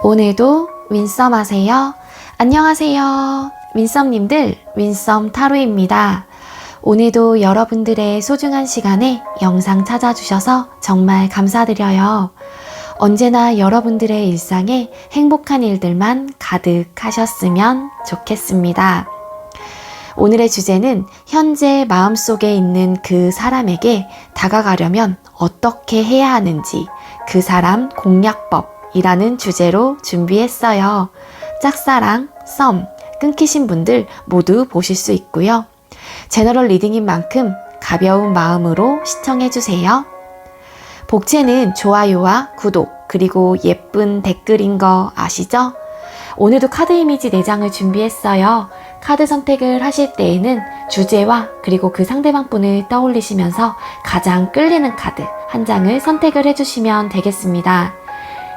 오늘도 윈썸 하세요. 안녕하세요. 윈썸님들, 윈썸 타로입니다. 오늘도 여러분들의 소중한 시간에 영상 찾아주셔서 정말 감사드려요. 언제나 여러분들의 일상에 행복한 일들만 가득하셨으면 좋겠습니다. 오늘의 주제는 현재 마음속에 있는 그 사람에게 다가가려면 어떻게 해야 하는지 그 사람 공략법이라는 주제로 준비했어요. 짝사랑, 썸, 끊기신 분들 모두 보실 수 있고요. 제너럴 리딩인 만큼 가벼운 마음으로 시청해주세요. 복채는 좋아요와 구독 그리고 예쁜 댓글인 거 아시죠? 오늘도 카드 이미지 4장을 준비했어요. 카드 선택을 하실 때에는 주제와 그리고 그 상대방 분을 떠올리시면서 가장 끌리는 카드 한 장을 선택을 해주시면 되겠습니다.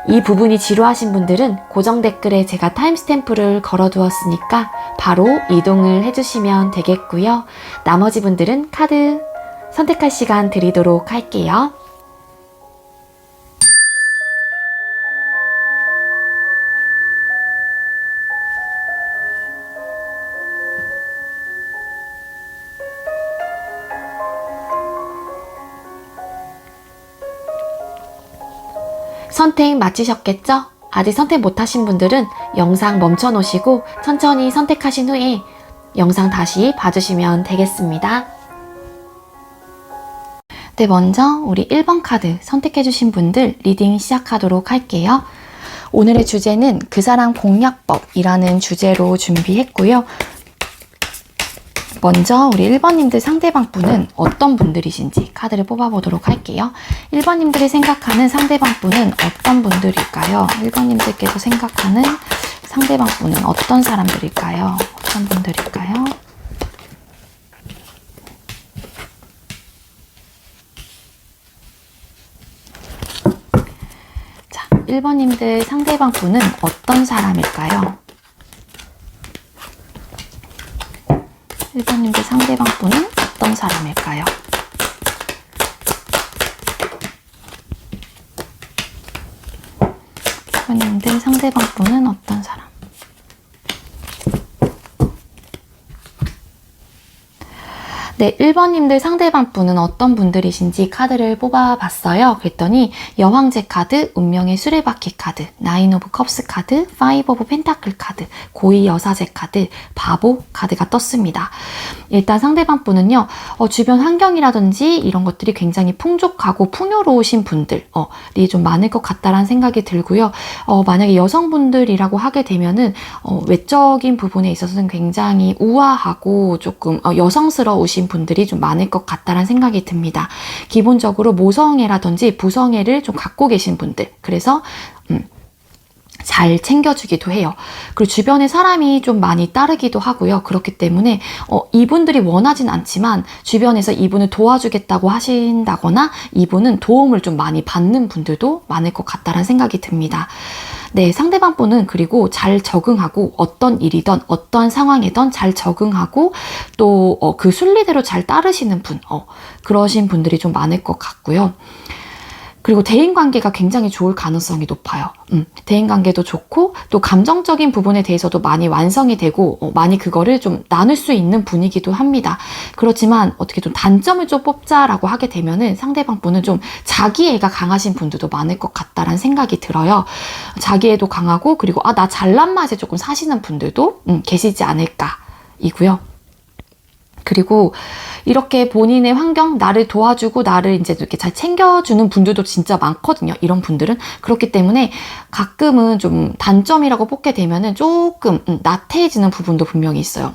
이 부분이 지루하신 분들은 고정 댓글에 제가 타임스탬프를 걸어두었으니까 바로 이동을 해주시면 되겠고요. 나머지 분들은 카드 선택할 시간 드리도록 할게요. 선택 마치셨겠죠? 아직 선택 못하신 분들은 영상 멈춰 놓으시고 천천히 선택하신 후에 영상 다시 봐주시면 되겠습니다. 네, 먼저 우리 1번 카드 선택해주신 분들 리딩 시작하도록 할게요. 오늘의 주제는 그 사람 공략법이라는 주제로 준비했고요. 먼저 우리 1번님들 상대방 분은 어떤 분들이신지 카드를 뽑아보도록 할게요. 1번님들이 생각하는 상대방 분은 어떤 분들일까요? 1번님들께서 생각하는 상대방 분은 어떤 사람들일까요? 어떤 분들일까요? 자, 1번님들 상대방 분은 어떤 사람일까요? 1번님들 상대방 분은 어떤 사람일까요? 님들 상대방 분은 어떤 사람? 네, 1번님들 상대방 분은 어떤 분들이신지 카드를 뽑아봤어요. 그랬더니 여왕제 카드, 운명의 수레바퀴 카드, 나인 오브 컵스 카드, 파이브 오브 펜타클 카드, 고위 여사제 카드, 바보 카드가 떴습니다. 일단 상대방 분은요, 주변 환경이라든지 이런 것들이 굉장히 풍족하고 풍요로우신 분들이 좀 많을 것 같다라는 생각이 들고요. 만약에 여성분들이라고 하게 되면은 외적인 부분에 있어서는 굉장히 우아하고 조금 여성스러우신 분들이 좀 많을 것 같다라는 생각이 듭니다. 기본적으로 모성애라든지 부성애를 좀 갖고 계신 분들, 그래서 잘 챙겨주기도 해요. 그리고 주변에 사람이 좀 많이 따르기도 하고요. 그렇기 때문에 이분들이 원하진 않지만 주변에서 이분을 도와주겠다고 하신다거나 이분은 도움을 좀 많이 받는 분들도 많을 것 같다라는 생각이 듭니다. 네, 상대방 분은 그리고 잘 적응하고 어떤 일이든 어떠한 상황이든 잘 적응하고 또 그 순리대로 잘 따르시는 분, 그러신 분들이 좀 많을 것 같고요. 그리고 대인관계가 굉장히 좋을 가능성이 높아요. 대인관계도 좋고 또 감정적인 부분에 대해서도 많이 완성이 되고 많이 그거를 좀 나눌 수 있는 분이기도 합니다. 그렇지만 어떻게 좀 단점을 좀 뽑자라고 하게 되면은 상대방 분은 좀 자기애가 강하신 분들도 많을 것 같다라는 생각이 들어요. 자기애도 강하고 그리고 나 잘난 맛에 조금 사시는 분들도 계시지 않을까 이고요. 그리고 이렇게 본인의 환경, 나를 도와주고 나를 이제 이렇게 잘 챙겨주는 분들도 진짜 많거든요. 이런 분들은. 그렇기 때문에 가끔은 좀 단점이라고 뽑게 되면은 조금 나태해지는 부분도 분명히 있어요.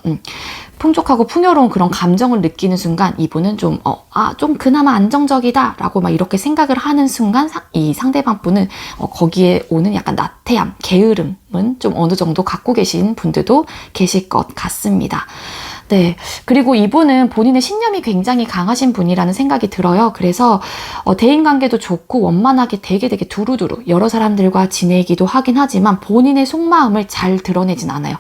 풍족하고 풍요로운 그런 감정을 느끼는 순간 이분은 좀 그나마 안정적이다 라고 막 이렇게 생각을 하는 순간 이 상대방 분은 거기에 오는 약간 나태함, 게으름은 좀 어느 정도 갖고 계신 분들도 계실 것 같습니다. 네. 그리고 이분은 본인의 신념이 굉장히 강하신 분이라는 생각이 들어요. 그래서 대인관계도 좋고 원만하게 되게 두루두루 여러 사람들과 지내기도 하긴 하지만 본인의 속마음을 잘 드러내진 않아요.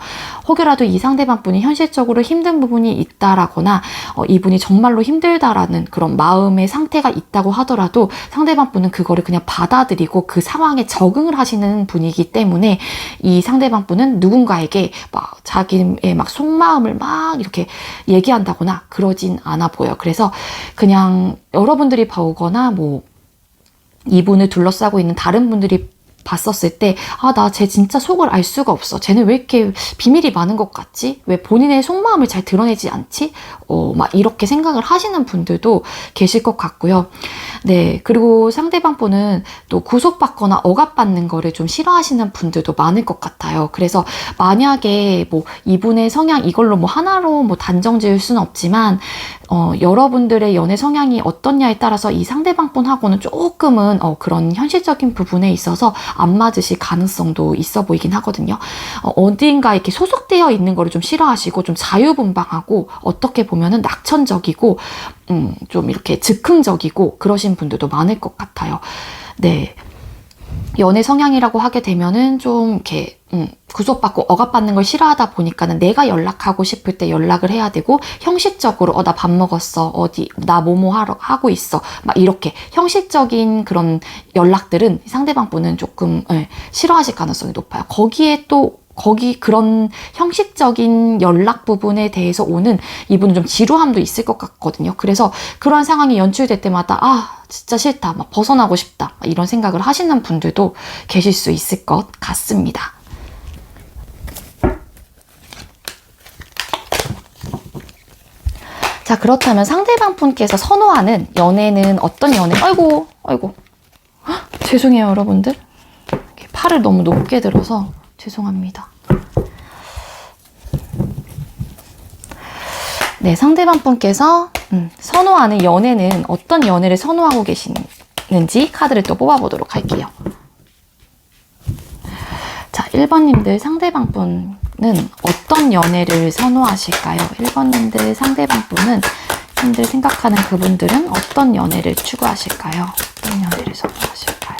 혹여라도 이 상대방 분이 현실적으로 힘든 부분이 있다라거나 이분이 정말로 힘들다라는 그런 마음의 상태가 있다고 하더라도 상대방 분은 그거를 그냥 받아들이고 그 상황에 적응을 하시는 분이기 때문에 이 상대방 분은 누군가에게 막 자기의 막 속마음을 막 이렇게 얘기한다거나 그러진 않아 보여. 그래서 그냥 여러분들이 보거나 뭐 이분을 둘러싸고 있는 다른 분들이 봤었을 때, 아, 나 쟤 진짜 속을 알 수가 없어. 쟤는 왜 이렇게 비밀이 많은 것 같지? 왜 본인의 속마음을 잘 드러내지 않지? 막 이렇게 생각을 하시는 분들도 계실 것 같고요. 네. 그리고 상대방 분은 또 구속받거나 억압받는 거를 좀 싫어하시는 분들도 많을 것 같아요. 그래서 만약에 뭐 이분의 성향 이걸로 뭐 하나로 뭐 단정 지을 수는 없지만, 여러분들의 연애 성향이 어떻냐에 따라서 이 상대방 분하고는 조금은 그런 현실적인 부분에 있어서 안 맞으실 가능성도 있어 보이긴 하거든요. 어딘가 이렇게 소속되어 있는 거를 좀 싫어하시고 좀 자유분방하고 어떻게 보면은 낙천적이고 좀 이렇게 즉흥적이고 그러신 분들도 많을 것 같아요. 네. 연애 성향이라고 하게 되면은 좀 이렇게 구속받고 억압받는 걸 싫어하다 보니까는 내가 연락하고 싶을 때 연락을 해야 되고 형식적으로 나 밥 먹었어 어디 나 뭐뭐 하고 있어 막 이렇게 형식적인 그런 연락들은 상대방 분은 조금 싫어하실 가능성이 높아요. 거기에 또 그런 형식적인 연락 부분에 대해서 오는 이분은 좀 지루함도 있을 것 같거든요. 그래서 그런 상황이 연출될 때마다 진짜 싫다, 막 벗어나고 싶다 이런 생각을 하시는 분들도 계실 수 있을 것 같습니다. 자, 그렇다면 상대방 분께서 선호하는 연애는 어떤 연애? 아이고 헉, 죄송해요 여러분들. 팔을 너무 높게 들어서 죄송합니다. 네, 상대방 분께서 선호하는 연애는 어떤 연애를 선호하고 계시는지 카드를 또 뽑아보도록 할게요. 자, 1번님들 상대방 분은 어떤 연애를 선호하실까요? 1번님들 상대방 분은 님들 생각하는 그분들은 어떤 연애를 추구하실까요? 어떤 연애를 선호하실까요?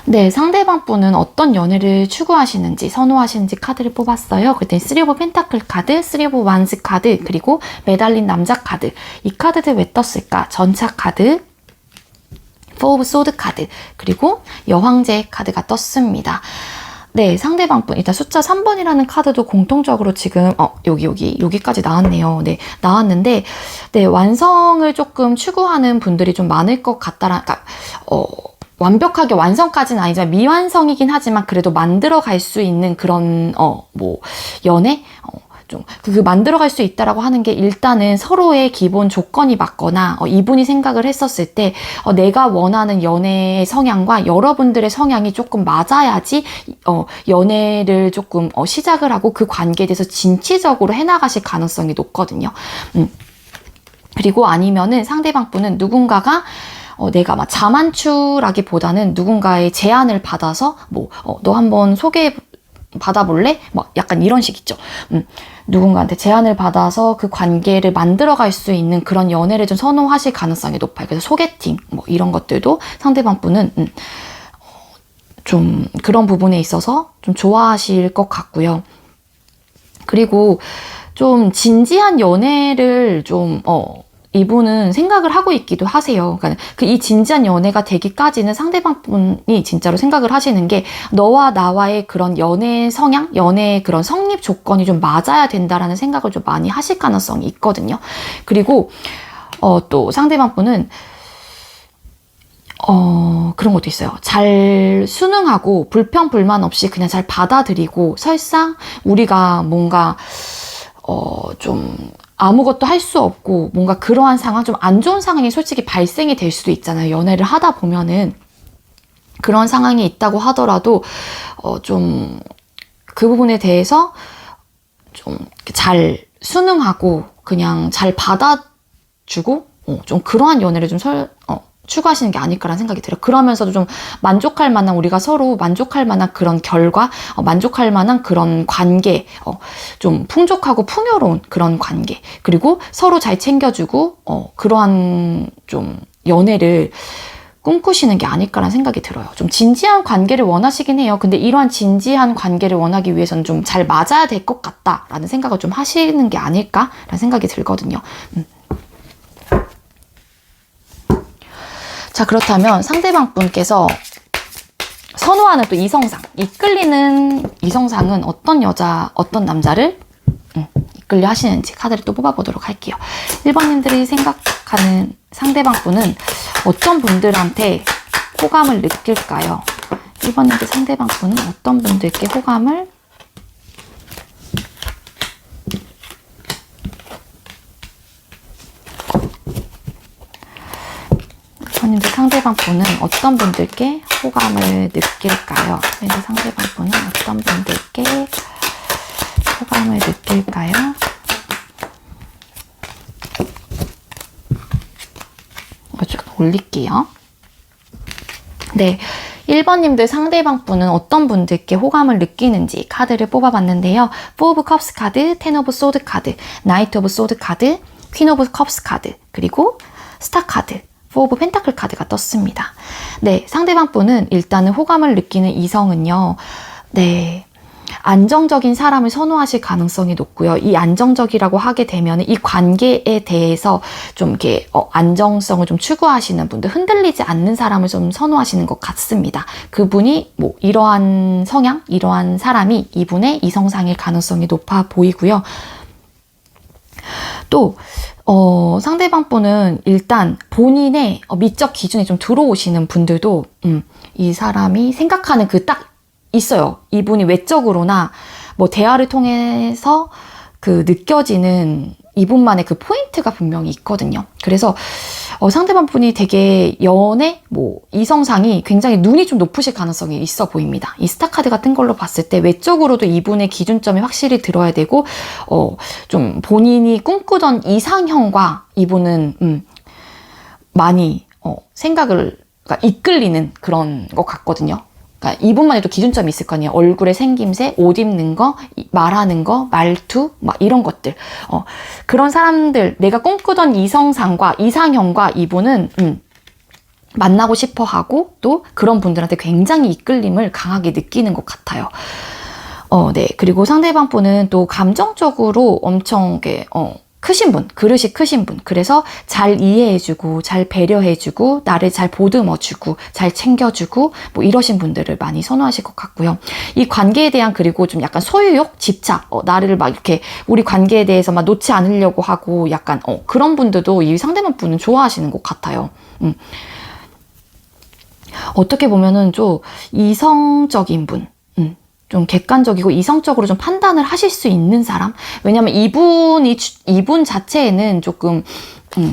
네, 상대방 분은 어떤 연애를 추구하시는지 선호하시는지 카드를 뽑았어요. 그때 3 오브 펜타클 카드, 3 오브 완스 카드, 그리고 매달린 남자 카드. 이 카드들 왜 떴을까? 전차 카드, 4 오브 소드 카드, 그리고 여황제 카드가 떴습니다. 네, 상대방 분 일단 숫자 3번이라는 카드도 공통적으로 지금 여기까지 나왔네요. 네, 나왔는데 네, 완성을 조금 추구하는 분들이 좀 많을 것 같다라. 그러니까 완벽하게 완성까지는 아니지만 미완성이긴 하지만 그래도 만들어 갈 수 있는 그런 연애 좀 그 만들어갈 수 있다라고 하는 게 일단은 서로의 기본 조건이 맞거나 이분이 생각을 했었을 때 내가 원하는 연애의 성향과 여러분들의 성향이 조금 맞아야지 연애를 조금 시작을 하고 그 관계에 대해서 진취적으로 해나가실 가능성이 높거든요. 그리고 아니면은 상대방 분은 누군가가 내가 막 자만추라기보다는 누군가의 제안을 받아서 너 한번 소개 받아볼래? 막 약간 이런 식 있죠. 누군가한테 제안을 받아서 그 관계를 만들어갈 수 있는 그런 연애를 좀 선호하실 가능성이 높아요. 그래서 소개팅 이런 것들도 상대방 분은 좀 그런 부분에 있어서 좀 좋아하실 것 같고요. 그리고 좀 진지한 연애를 좀 이분은 생각을 하고 있기도 하세요. 그러니까 이 진지한 연애가 되기까지는 상대방 분이 진짜로 생각을 하시는 게 너와 나와의 그런 연애 성향, 연애의 그런 성립 조건이 좀 맞아야 된다라는 생각을 좀 많이 하실 가능성이 있거든요. 그리고 또 상대방 분은 그런 것도 있어요. 잘 순응하고 불평 불만 없이 그냥 잘 받아들이고 설사 우리가 뭔가 좀 아무것도 할 수 없고 뭔가 그러한 상황, 좀 안 좋은 상황이 솔직히 발생이 될 수도 있잖아요. 연애를 하다 보면은 그런 상황이 있다고 하더라도 좀 그 부분에 대해서 좀 잘 순응하고 그냥 잘 받아주고 좀 그러한 연애를 좀 추구하시는 게 아닐까라는 생각이 들어요. 그러면서도 좀 만족할 만한, 우리가 서로 만족할 만한 그런 결과, 만족할 만한 그런 관계, 좀 풍족하고 풍요로운 그런 관계, 그리고 서로 잘 챙겨주고 그러한 좀 연애를 꿈꾸시는 게 아닐까라는 생각이 들어요. 좀 진지한 관계를 원하시긴 해요. 근데 이러한 진지한 관계를 원하기 위해서는 좀 잘 맞아야 될 것 같다라는 생각을 좀 하시는 게 아닐까라는 생각이 들거든요. 자, 그렇다면 상대방 분께서 선호하는 또 이성상, 이끌리는 이성상은 어떤 여자, 어떤 남자를 이끌려 하시는지 카드를 또 뽑아보도록 할게요. 1번님들이 생각하는 상대방 분은 어떤 분들한테 호감을 느낄까요? 1번님들 상대방 분은 어떤 분들께 호감을 님들 상대방 분은 어떤 분들께 호감을 느낄까요? 상대방 분은 어떤 분들께 호감을 느낄까요? 이거 좀 올릴게요. 네, 1번님들 상대방 분은 어떤 분들께 호감을 느끼는지 카드를 뽑아봤는데요. 4 of Cups 카드, 10 of Swords 카드, Knight of Swords 카드, Queen of Cups 카드, 그리고 스타 카드, 4 of Pentacle 카드가 떴습니다. 네, 상대방 분은 일단은 호감을 느끼는 이성은요. 네, 안정적인 사람을 선호하실 가능성이 높고요. 이 안정적이라고 하게 되면 이 관계에 대해서 좀 이렇게 안정성을 좀 추구하시는 분들, 흔들리지 않는 사람을 좀 선호하시는 것 같습니다. 그분이 뭐 이러한 성향, 이러한 사람이 이분의 이성상일 가능성이 높아 보이고요. 또 상대방 분은 일단 본인의 미적 기준에 좀 들어오시는 분들도 이 사람이 생각하는 그 딱 있어요. 이분이 외적으로나 뭐 대화를 통해서 그 느껴지는 이분만의 그 포인트가 분명히 있거든요. 그래서 상대방 분이 되게 연애, 뭐 이성상이 굉장히 눈이 좀 높으실 가능성이 있어 보입니다. 이 스타 카드 같은 걸로 봤을 때 외적으로도 이분의 기준점이 확실히 들어야 되고 좀 본인이 꿈꾸던 이상형과 이분은 많이 생각을 그러니까 이끌리는 그런 것 같거든요. 그러니까 이분만의 또 기준점이 있을 거 아니에요. 얼굴의 생김새, 옷 입는 거, 말하는 거, 말투, 막 이런 것들. 그런 사람들, 내가 꿈꾸던 이성상과 이상형과 이분은 만나고 싶어 하고 또 그런 분들한테 굉장히 이끌림을 강하게 느끼는 것 같아요. 네. 그리고 상대방 분은 또 감정적으로 엄청 크신 분, 그릇이 크신 분. 그래서 잘 이해해주고, 잘 배려해주고, 나를 잘 보듬어주고, 잘 챙겨주고, 뭐 이러신 분들을 많이 선호하실 것 같고요. 이 관계에 대한 그리고 좀 약간 소유욕, 집착, 나를 막 이렇게 우리 관계에 대해서 막 놓지 않으려고 하고 약간 그런 분들도 이 상대방 분은 좋아하시는 것 같아요. 어떻게 보면은 좀 이성적인 분. 좀 객관적이고 이성적으로 좀 판단을 하실 수 있는 사람? 왜냐면 이분 자체에는 조금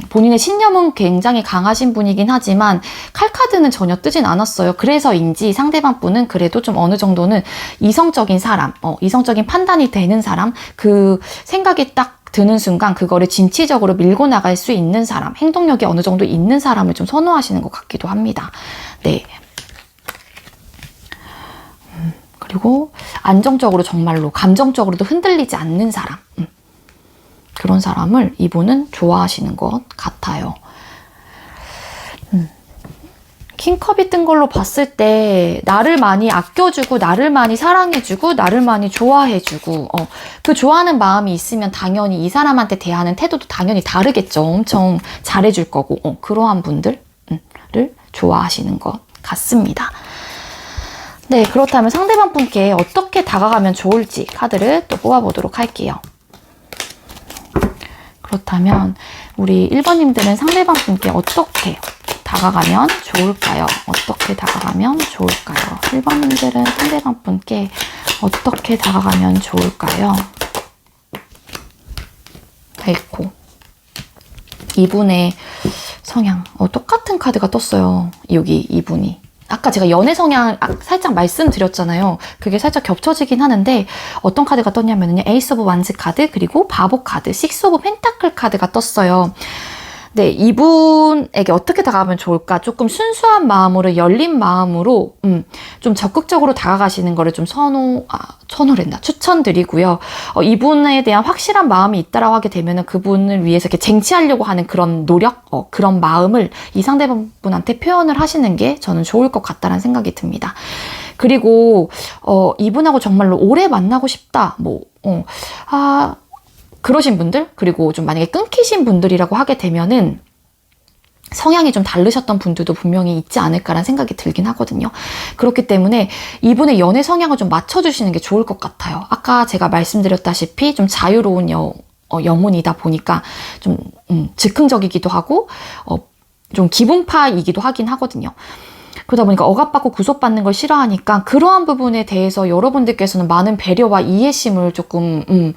본인의 신념은 굉장히 강하신 분이긴 하지만 칼카드는 전혀 뜨진 않았어요. 그래서인지 상대방 분은 그래도 좀 어느 정도는 이성적인 사람, 이성적인 판단이 되는 사람, 그 생각이 딱 드는 순간 그거를 진취적으로 밀고 나갈 수 있는 사람, 행동력이 어느 정도 있는 사람을 좀 선호하시는 것 같기도 합니다. 네. 그리고 안정적으로 정말로 감정적으로도 흔들리지 않는 사람, 그런 사람을 이분은 좋아하시는 것 같아요. 킹컵이 뜬 걸로 봤을 때 나를 많이 아껴주고 나를 많이 사랑해주고 나를 많이 좋아해주고 그 좋아하는 마음이 있으면 당연히 이 사람한테 대하는 태도도 당연히 다르겠죠. 엄청 잘해줄 거고 그러한 분들을 좋아하시는 것 같습니다. 네, 그렇다면 상대방 분께 어떻게 다가가면 좋을지 카드를 또 뽑아보도록 할게요. 그렇다면 우리 1번님들은 상대방 분께 어떻게 다가가면 좋을까요? 어떻게 다가가면 좋을까요? 1번님들은 상대방 분께 어떻게 다가가면 좋을까요? 있고 이분의 성향 똑같은 카드가 떴어요. 여기 이분이 아까 제가 연애 성향 살짝 말씀드렸잖아요. 그게 살짝 겹쳐지긴 하는데 어떤 카드가 떴냐면요. 에이스 오브 완즈 카드 그리고 바보 카드, 식스 오브 펜타클 카드가 떴어요. 네, 이분에게 어떻게 다가가면 좋을까? 조금 순수한 마음으로, 열린 마음으로, 좀 적극적으로 다가가시는 거를 좀 추천드리고요. 이분에 대한 확실한 마음이 있다라고 하게 되면은 그분을 위해서 이렇게 쟁취하려고 하는 그런 노력, 그런 마음을 이 상대분한테 표현을 하시는 게 저는 좋을 것 같다라는 생각이 듭니다. 그리고, 이분하고 정말로 오래 만나고 싶다, 그러신 분들, 그리고 좀 만약에 끊기신 분들이라고 하게 되면은 성향이 좀 다르셨던 분들도 분명히 있지 않을까라는 생각이 들긴 하거든요. 그렇기 때문에 이분의 연애 성향을 좀 맞춰주시는 게 좋을 것 같아요. 아까 제가 말씀드렸다시피 좀 자유로운 영혼이다 보니까 좀 즉흥적이기도 하고 좀 기분파이기도 하긴 하거든요. 그러다 보니까 억압받고 구속받는 걸 싫어하니까 그러한 부분에 대해서 여러분들께서는 많은 배려와 이해심을 조금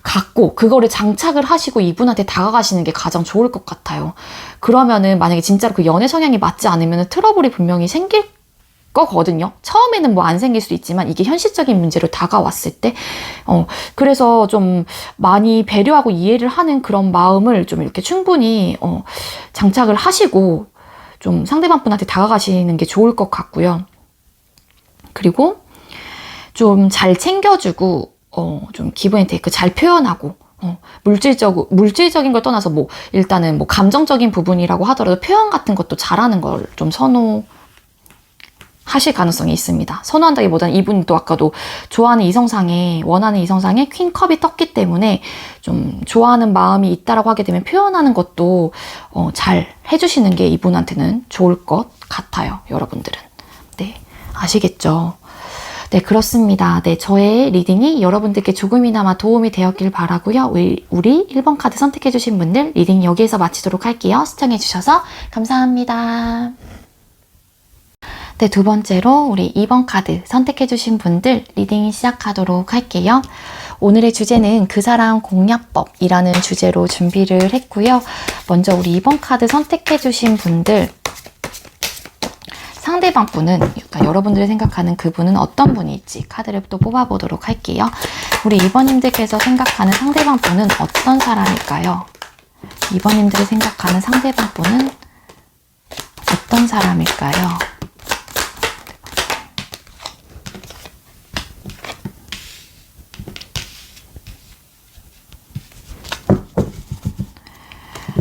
갖고 그거를 장착을 하시고 이분한테 다가가시는 게 가장 좋을 것 같아요. 그러면은 만약에 진짜로 그 연애 성향이 맞지 않으면 트러블이 분명히 생길 거거든요. 처음에는 뭐 안 생길 수도 있지만 이게 현실적인 문제로 다가왔을 때 그래서 좀 많이 배려하고 이해를 하는 그런 마음을 좀 이렇게 충분히 장착을 하시고 좀 상대방 분한테 다가가시는 게 좋을 것 같고요. 그리고 좀 잘 챙겨주고 좀 기브앤테이크 잘 표현하고 물질적인 걸 떠나서 일단은 감정적인 부분이라고 하더라도 표현 같은 것도 잘하는 걸 좀 선호하실 가능성이 있습니다. 선호한다기보다는 이분이 또 아까도 좋아하는 이성상에 원하는 이성상에 퀸컵이 떴기 때문에 좀 좋아하는 마음이 있다라고 하게 되면 표현하는 것도 잘 해주시는 게 이분한테는 좋을 것 같아요. 여러분들은. 네, 아시겠죠? 네, 그렇습니다. 네, 저의 리딩이 여러분들께 조금이나마 도움이 되었길 바라고요. 우리 1번 카드 선택해주신 분들 리딩 여기에서 마치도록 할게요. 시청해주셔서 감사합니다. 네, 두 번째로 우리 2번 카드 선택해주신 분들 리딩 시작하도록 할게요. 오늘의 주제는 그 사람 공략법이라는 주제로 준비를 했고요. 먼저 우리 2번 카드 선택해주신 분들 상대방 분은, 그러니까 여러분들이 생각하는 그분은 어떤 분일지 카드를 또 뽑아보도록 할게요. 우리 2번님들께서 생각하는 상대방 분은 어떤 사람일까요? 2번님들이 생각하는 상대방 분은 어떤 사람일까요?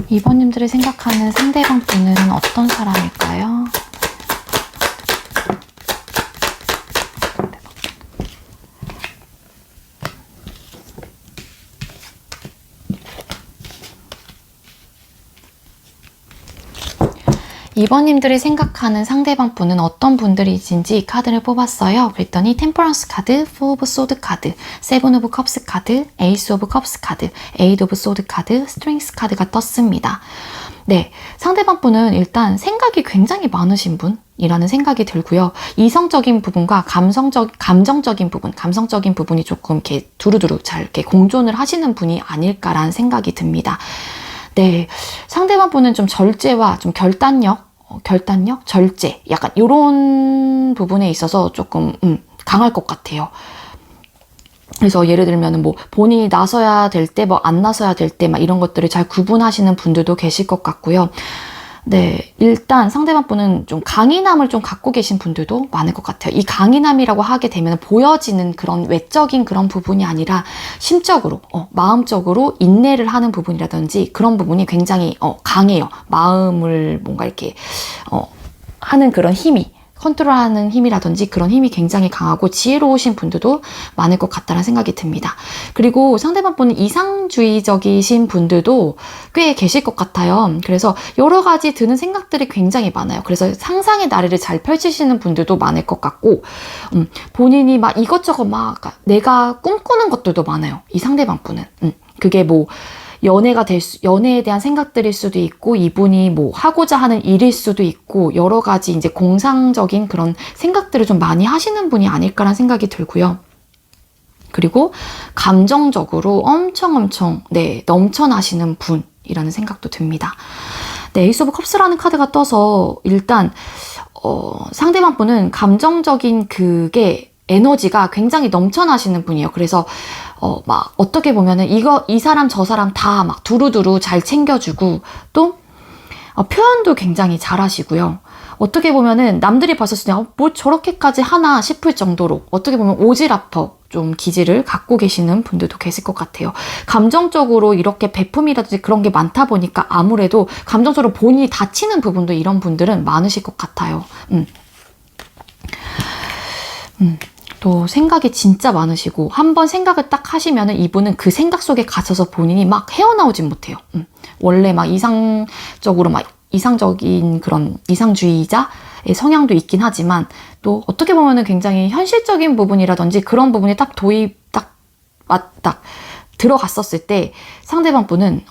이번님들이 생각하는 상대방 분은 어떤 사람일까요? 이번님들이 생각하는 상대방 분은 어떤 분들이신지 카드를 뽑았어요. 그랬더니 템퍼런스 카드, 4 오브 소드 카드, 7 오브 컵스 카드, 에이스 오브 컵스 카드, 8 오브 소드 카드, 스트링스 카드가 떴습니다. 네, 상대방 분은 일단 생각이 굉장히 많으신 분이라는 생각이 들고요. 이성적인 부분과 감정적인 부분이 조금 이렇게 두루두루 잘 이렇게 공존을 하시는 분이 아닐까라는 생각이 듭니다. 네, 상대방 분은 좀 절제와 좀 결단력, 절제, 약간 이런 부분에 있어서 조금 강할 것 같아요. 그래서 예를 들면 본인이 나서야 될 때, 안 나서야 될 때, 이런 것들을 잘 구분하시는 분들도 계실 것 같고요. 네, 일단 상대방 분은 좀 강인함을 좀 갖고 계신 분들도 많을 것 같아요. 이 강인함이라고 하게 되면 보여지는 그런 외적인 그런 부분이 아니라 심적으로, 마음적으로 인내를 하는 부분이라든지 그런 부분이 굉장히 강해요. 마음을 뭔가 이렇게 하는 그런 힘이, 컨트롤하는 힘이라든지 그런 힘이 굉장히 강하고 지혜로우신 분들도 많을 것 같다는 생각이 듭니다. 그리고 상대방 분은 이상주의적이신 분들도 꽤 계실 것 같아요. 그래서 여러 가지 드는 생각들이 굉장히 많아요. 그래서 상상의 나래를 잘 펼치시는 분들도 많을 것 같고 본인이 이것저것 내가 꿈꾸는 것들도 많아요. 이 상대방 분은. 그게 연애에 대한 생각들일 수도 있고, 이분이 하고자 하는 일일 수도 있고, 여러 가지 이제 공상적인 그런 생각들을 좀 많이 하시는 분이 아닐까라는 생각이 들고요. 그리고 감정적으로 엄청 네, 넘쳐나시는 분이라는 생각도 듭니다. 네, 에이스 오브 컵스라는 카드가 떠서 일단 상대방 분은 감정적인 그게 에너지가 굉장히 넘쳐나시는 분이에요. 그래서 막 어떻게 보면은 이 사람 저 사람 다 막 두루두루 잘 챙겨주고 또 표현도 굉장히 잘하시고요. 어떻게 보면은 남들이 봤었을 때 뭐 저렇게까지 하나 싶을 정도로 어떻게 보면 오지랖터 좀 기질을 갖고 계시는 분들도 계실 것 같아요. 감정적으로 이렇게 베품이라든지 그런 게 많다 보니까 아무래도 감정적으로 본인이 다치는 부분도 이런 분들은 많으실 것 같아요. 또 생각이 진짜 많으시고 한번 생각을 딱 하시면은 이분은 그 생각 속에 갇혀서 본인이 막 헤어나오진 못해요. 원래 막 이상적인 그런 이상주의자의 성향도 있긴 하지만 또 어떻게 보면은 굉장히 현실적인 부분이라든지 그런 부분이 딱 들어갔었을 때 상대방 분은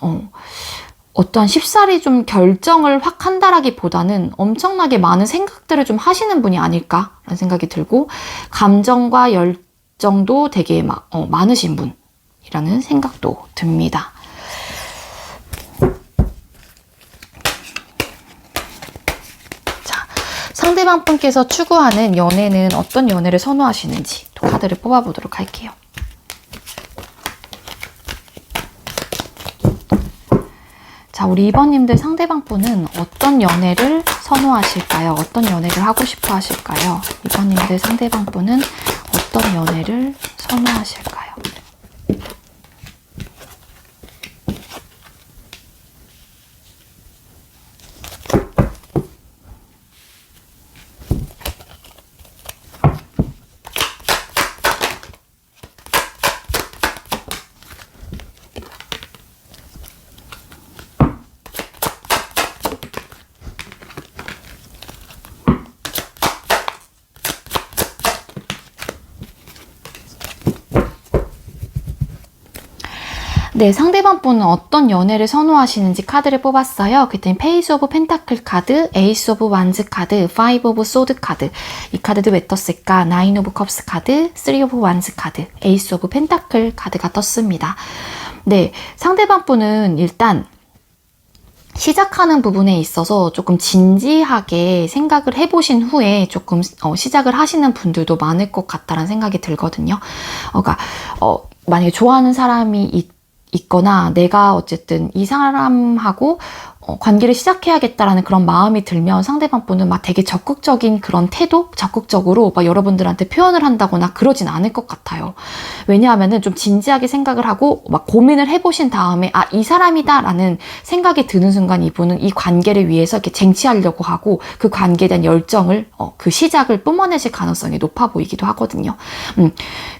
어떠한 쉽사리 좀 결정을 확 한다라기보다는 엄청나게 많은 생각들을 좀 하시는 분이 아닐까라는 생각이 들고 감정과 열정도 되게 많으신 분이라는 생각도 듭니다. 자, 상대방 분께서 추구하는 연애는 어떤 연애를 선호하시는지 또 카드를 뽑아보도록 할게요. 자, 우리 2번님들 상대방 분은 어떤 연애를 선호하실까요? 어떤 연애를 하고 싶어 하실까요? 2번님들 상대방 분은 어떤 연애를 선호하실까요? 네, 상대방 분은 어떤 연애를 선호하시는지 카드를 뽑았어요. 그랬더니 페이스 오브 펜타클 카드, 에이스 오브 완즈 카드, 파이브 오브 소드 카드. 이 카드도 왜 떴을까? 나인 오브 컵스 카드, 쓰리 오브 완즈 카드, 에이스 오브 펜타클 카드가 떴습니다. 네, 상대방 분은 일단 시작하는 부분에 있어서 조금 진지하게 생각을 해보신 후에 조금 시작을 하시는 분들도 많을 것 같다는 생각이 들거든요. 그러니까 만약에 좋아하는 사람이 있거나 내가 어쨌든 이 사람하고 관계를 시작해야겠다라는 그런 마음이 들면 상대방 분은 막 되게 적극적인 그런 태도? 적극적으로 막 여러분들한테 표현을 한다거나 그러진 않을 것 같아요. 왜냐하면은 좀 진지하게 생각을 하고 막 고민을 해보신 다음에 이 사람이다 라는 생각이 드는 순간 이분은 이 관계를 위해서 이렇게 쟁취하려고 하고 그 관계에 대한 열정을 그 시작을 뿜어내실 가능성이 높아 보이기도 하거든요.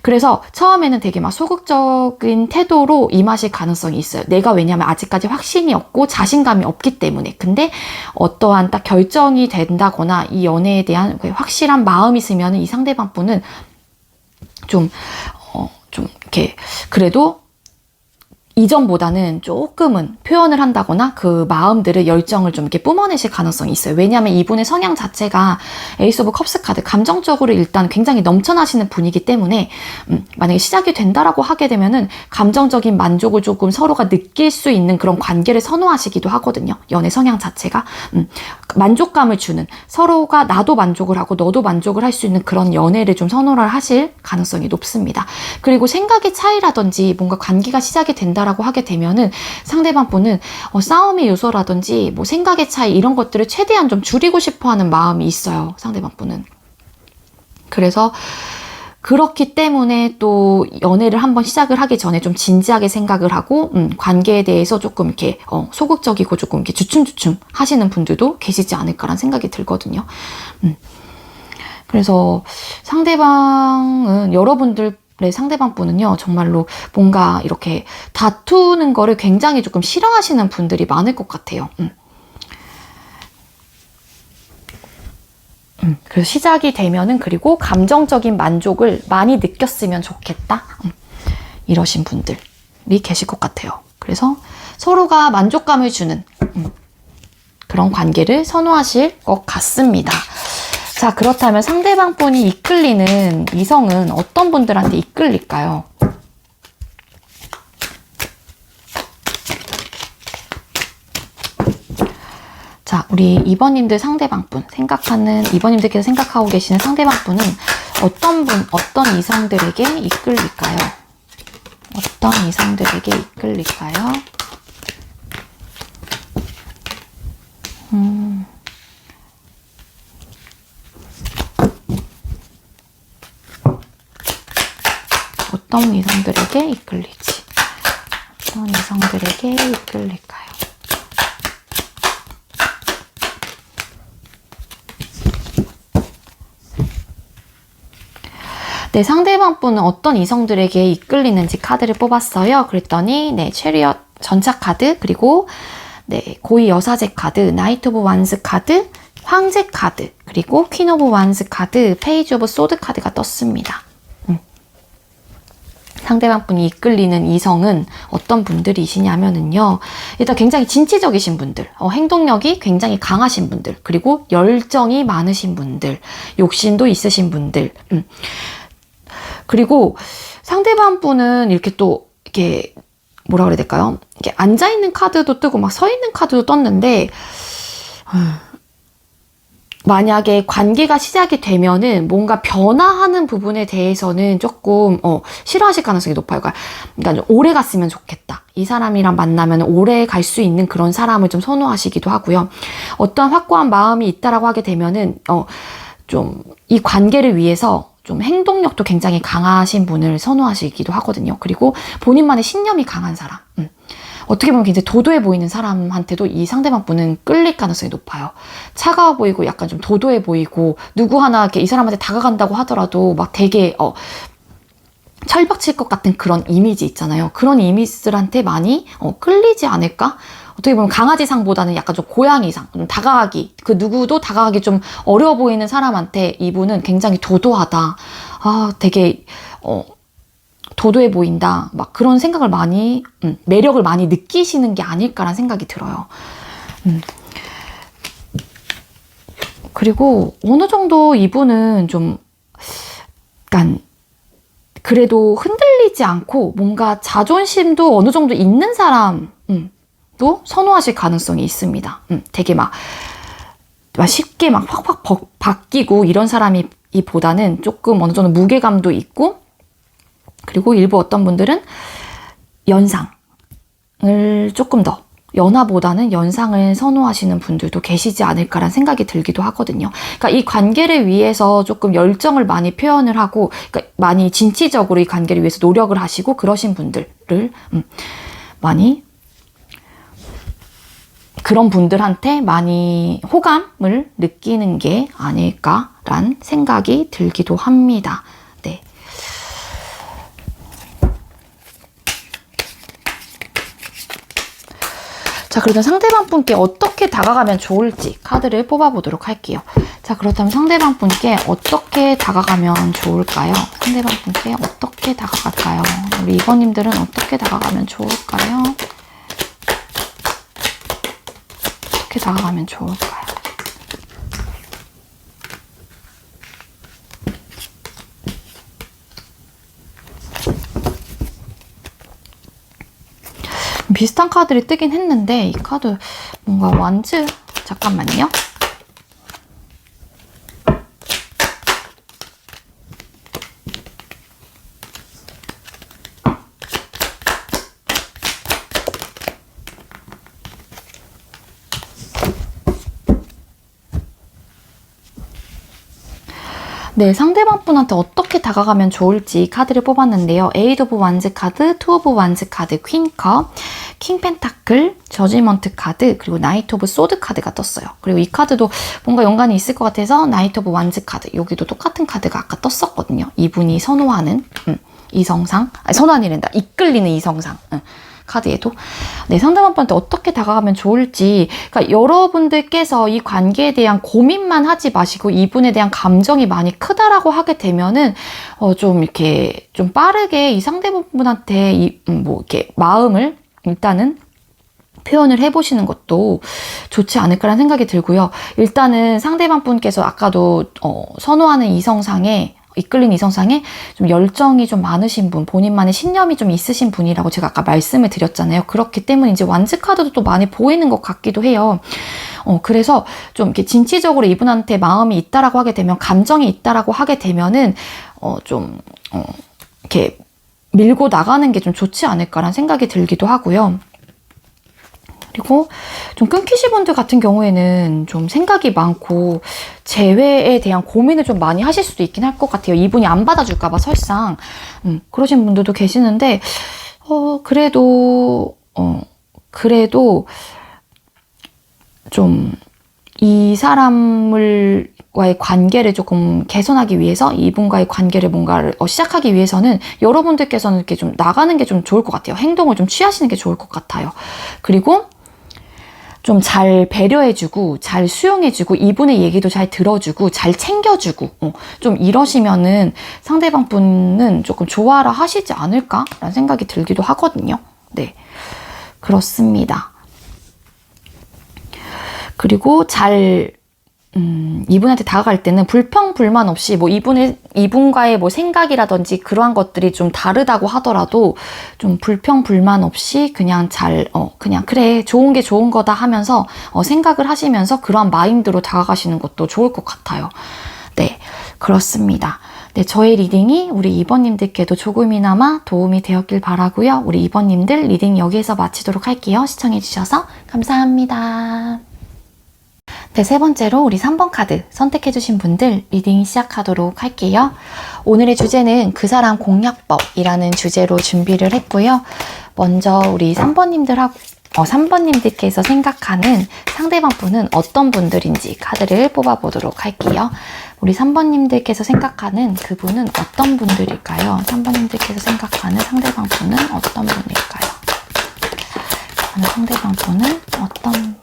그래서 처음에는 되게 막 소극적인 태도로 임하실 가능성이 있어요. 내가 왜냐하면 아직까지 확신이 없고 자신감이 없기 때문에. 근데 어떠한 딱 결정이 된다거나 이 연애에 대한 확실한 마음이 있으면 이 상대방 분은 좀 이렇게 그래도 이전보다는 조금은 표현을 한다거나 그 마음들을 열정을 좀 이렇게 뿜어내실 가능성이 있어요. 왜냐하면 이분의 성향 자체가 에이스 오브 컵스 카드 감정적으로 일단 굉장히 넘쳐나시는 분이기 때문에 만약에 시작이 된다라고 하게 되면은 감정적인 만족을 조금 서로가 느낄 수 있는 그런 관계를 선호하시기도 하거든요. 연애 성향 자체가 만족감을 주는 서로가 나도 만족을 하고 너도 만족을 할 수 있는 그런 연애를 좀 선호를 하실 가능성이 높습니다. 그리고 생각의 차이라든지 뭔가 관계가 시작이 된다 라고 하게 되면은 상대방 분은 싸움의 요소라든지 뭐 생각의 차이 이런 것들을 최대한 좀 줄이고 싶어 하는 마음이 있어요. 상대방 분은. 그래서 그렇기 때문에 또 연애를 한번 시작을 하기 전에 좀 진지하게 생각을 하고 관계에 대해서 조금 이렇게 소극적이고 조금 이렇게 주춤주춤 하시는 분들도 계시지 않을까라는 생각이 들거든요. 그래서 상대방은 상대방 분은요, 정말로 뭔가 이렇게 다투는 거를 굉장히 조금 싫어하시는 분들이 많을 것 같아요. 그래서 시작이 되면은 그리고 감정적인 만족을 많이 느꼈으면 좋겠다. 이러신 분들이 계실 것 같아요. 그래서 서로가 만족감을 주는 그런 관계를 선호하실 것 같습니다. 자, 그렇다면 상대방 분이 이끌리는 이성은 어떤 분들한테 이끌릴까요? 자, 우리 2번님들 상대방분 생각하는 2번님들께서 생각하고 계시는 상대방분은 어떤 이성들에게 이끌릴까요? 어떤 이성들에게 이끌릴까요? 어떤 이성들에게 이끌리지? 어떤 이성들에게 이끌릴까요? 네, 상대방분은 어떤 이성들에게 이끌리는지 카드를 뽑았어요. 그랬더니 네, 체리엇 전차 카드, 그리고 네, 고위 여사제 카드, 나이트 오브 완스 카드, 황제 카드, 그리고 퀸 오브 완스 카드, 페이지 오브 소드 카드가 떴습니다. 상대방분이 이끌리는 이성은 어떤 분들이시냐면은요, 일단 굉장히 진취적이신 분들, 행동력이 굉장히 강하신 분들, 그리고 열정이 많으신 분들, 욕심도 있으신 분들, 그리고 상대방분은 이렇게 또 이렇게 뭐라 그래야 될까요? 이렇게 앉아 있는 카드도 뜨고 막 서 있는 카드도 떴는데, 만약에 관계가 시작이 되면은 뭔가 변화하는 부분에 대해서는 조금 싫어하실 가능성이 높아요. 그러니까 오래 갔으면 좋겠다. 이 사람이랑 만나면 오래 갈 수 있는 그런 사람을 좀 선호하시기도 하고요. 어떤 확고한 마음이 있다라고 하게 되면은 좀 이 관계를 위해서 좀 행동력도 굉장히 강하신 분을 선호하시기도 하거든요. 그리고 본인만의 신념이 강한 사람. 어떻게 보면 굉장히 도도해 보이는 사람한테도 이 상대방 분은 끌릴 가능성이 높아요. 차가워 보이고 약간 좀 도도해 보이고, 누구 하나 이렇게 이 사람한테 다가간다고 하더라도 막 되게 철벽칠 것 같은 그런 이미지 있잖아요. 그런 이미지들한테 많이 끌리지 않을까? 어떻게 보면 강아지상보다는 약간 좀 고양이상, 좀 다가가기, 그 누구도 다가가기 좀 어려워 보이는 사람한테 이분은 굉장히 도도하다. 되게 도도해 보인다. 막 그런 생각을 많이, 매력을 많이 느끼시는 게 아닐까라는 생각이 들어요. 그리고 어느 정도 이분은 좀, 약간, 그래도 흔들리지 않고 뭔가 자존심도 어느 정도 있는 사람도 선호하실 가능성이 있습니다. 되게 막 쉽게 막 확확 바뀌고 이런 사람이 보다는 조금 어느 정도 무게감도 있고, 그리고 일부 어떤 분들은 연상을 조금 더, 연하보다는 연상을 선호하시는 분들도 계시지 않을까라는 생각이 들기도 하거든요. 그러니까 이 관계를 위해서 조금 열정을 많이 표현을 하고, 그러니까 많이 진취적으로 이 관계를 위해서 노력을 하시고 그러신 분들을 많이, 그런 분들한테 많이 호감을 느끼는 게 아닐까라는 생각이 들기도 합니다. 네. 자, 그러면 상대방 분께 어떻게 다가가면 좋을지 카드를 뽑아보도록 할게요. 자, 그렇다면 상대방 분께 어떻게 다가가면 좋을까요? 상대방 분께 어떻게 다가갈까요? 우리 2번님들은 어떻게 다가가면 좋을까요? 어떻게 다가가면 좋을까요? 비슷한 카드를 뜨긴 했는데 이 카드 뭔가 완즈, 잠깐만요. 네, 상대방 분한테 어떻게 다가가면 좋을지 카드를 뽑았는데요. 에이드 오브 완즈 카드, 투 오브 완즈 카드, 퀸컵, 킹 펜타클, 저지먼트 카드, 그리고 나이트 오브 소드 카드가 떴어요. 그리고 이 카드도 뭔가 연관이 있을 것 같아서 나이트 오브 완즈 카드, 여기도 똑같은 카드가 아까 떴었거든요. 이분이 선호하는 이성상, 선호하는이란다, 이끌리는 이성상. 카드에도. 네, 상대방한테 어떻게 다가가면 좋을지, 그러니까 여러분들께서 이 관계에 대한 고민만 하지 마시고 이분에 대한 감정이 많이 크다라고 하게 되면은 좀 이렇게 좀 빠르게 이 상대분한테 뭐 이렇게 마음을 일단은 표현을 해보시는 것도 좋지 않을까라는 생각이 들고요. 일단은 상대방 분께서 아까도 선호하는 이성상에 이끌린 이성상에 좀 열정이 좀 많으신 분, 본인만의 신념이 좀 있으신 분이라고 제가 아까 말씀을 드렸잖아요. 그렇기 때문에 이제 완즈 카드도 또 많이 보이는 것 같기도 해요. 그래서 좀 이렇게 진취적으로 이분한테 마음이 있다라고 하게 되면, 감정이 있다라고 하게 되면은, 이렇게 밀고 나가는 게 좀 좋지 않을까라는 생각이 들기도 하고요. 그리고 좀 끊기신 분들 같은 경우에는 좀 생각이 많고 재회에 대한 고민을 좀 많이 하실 수도 있긴 할 것 같아요. 이분이 안 받아줄까봐 설상. 그러신 분들도 계시는데, 그래도 좀 이 사람과의 관계를 조금 개선하기 위해서, 이분과의 관계를 뭔가를 시작하기 위해서는 여러분들께서는 이렇게 좀 나가는 게 좀 좋을 것 같아요. 행동을 좀 취하시는 게 좋을 것 같아요. 그리고 좀 잘 배려해주고, 잘 수용해주고, 이분의 얘기도 잘 들어주고, 잘 챙겨주고, 좀 이러시면은 상대방 분은 조금 좋아라 하시지 않을까라는 생각이 들기도 하거든요. 네. 그렇습니다. 그리고 이분한테 다가갈 때는 불평불만 없이 이분과의 생각이라든지 그러한 것들이 좀 다르다고 하더라도 좀 불평불만 없이 그냥 그냥 그래, 좋은 게 좋은 거다 하면서 생각을 하시면서 그러한 마인드로 다가가시는 것도 좋을 것 같아요. 네, 그렇습니다. 네, 저의 리딩이 우리 2번님들께도 조금이나마 도움이 되었길 바라고요. 우리 2번님들 리딩 여기에서 마치도록 할게요. 시청해주셔서 감사합니다. 네, 세 번째로 우리 3번 카드 선택해주신 분들 리딩 시작하도록 할게요. 오늘의 주제는 그 사람 공략법이라는 주제로 준비를 했고요. 먼저 우리 3번님들께서 생각하는 상대방 분은 어떤 분들인지 카드를 뽑아보도록 할게요. 우리 3번님들께서 생각하는 그분은 어떤 분들일까요? 3번님들께서 생각하는 상대방 분은 어떤 분일까요? 상대방 분은 어떤 분일까요?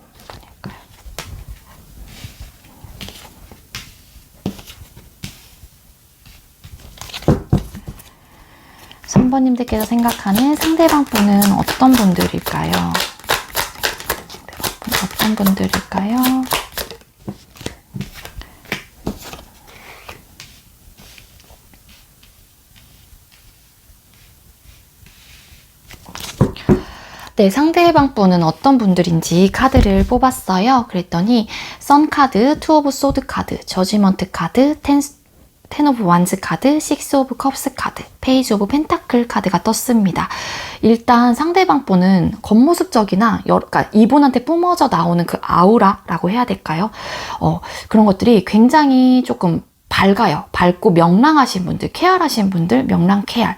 3번님들께서 생각하는 상대방 분은 어떤 분들일까요? 어떤 분들일까요? 네, 상대방 분은 어떤 분들인지 카드를 뽑았어요. 그랬더니 선 카드, 투 오브 소드 카드, 저지먼트 카드, 텐 오브 완즈 카드, 식스 오브 컵스 카드, 페이지 오브 펜타클 카드가 떴습니다. 일단 상대방 분은 겉모습적이나 그러니까 이분한테 뿜어져 나오는 그 아우라라고 해야 될까요? 그런 것들이 굉장히 조금 밝아요. 밝고 명랑하신 분들, 쾌활하신 분들, 명랑 쾌활,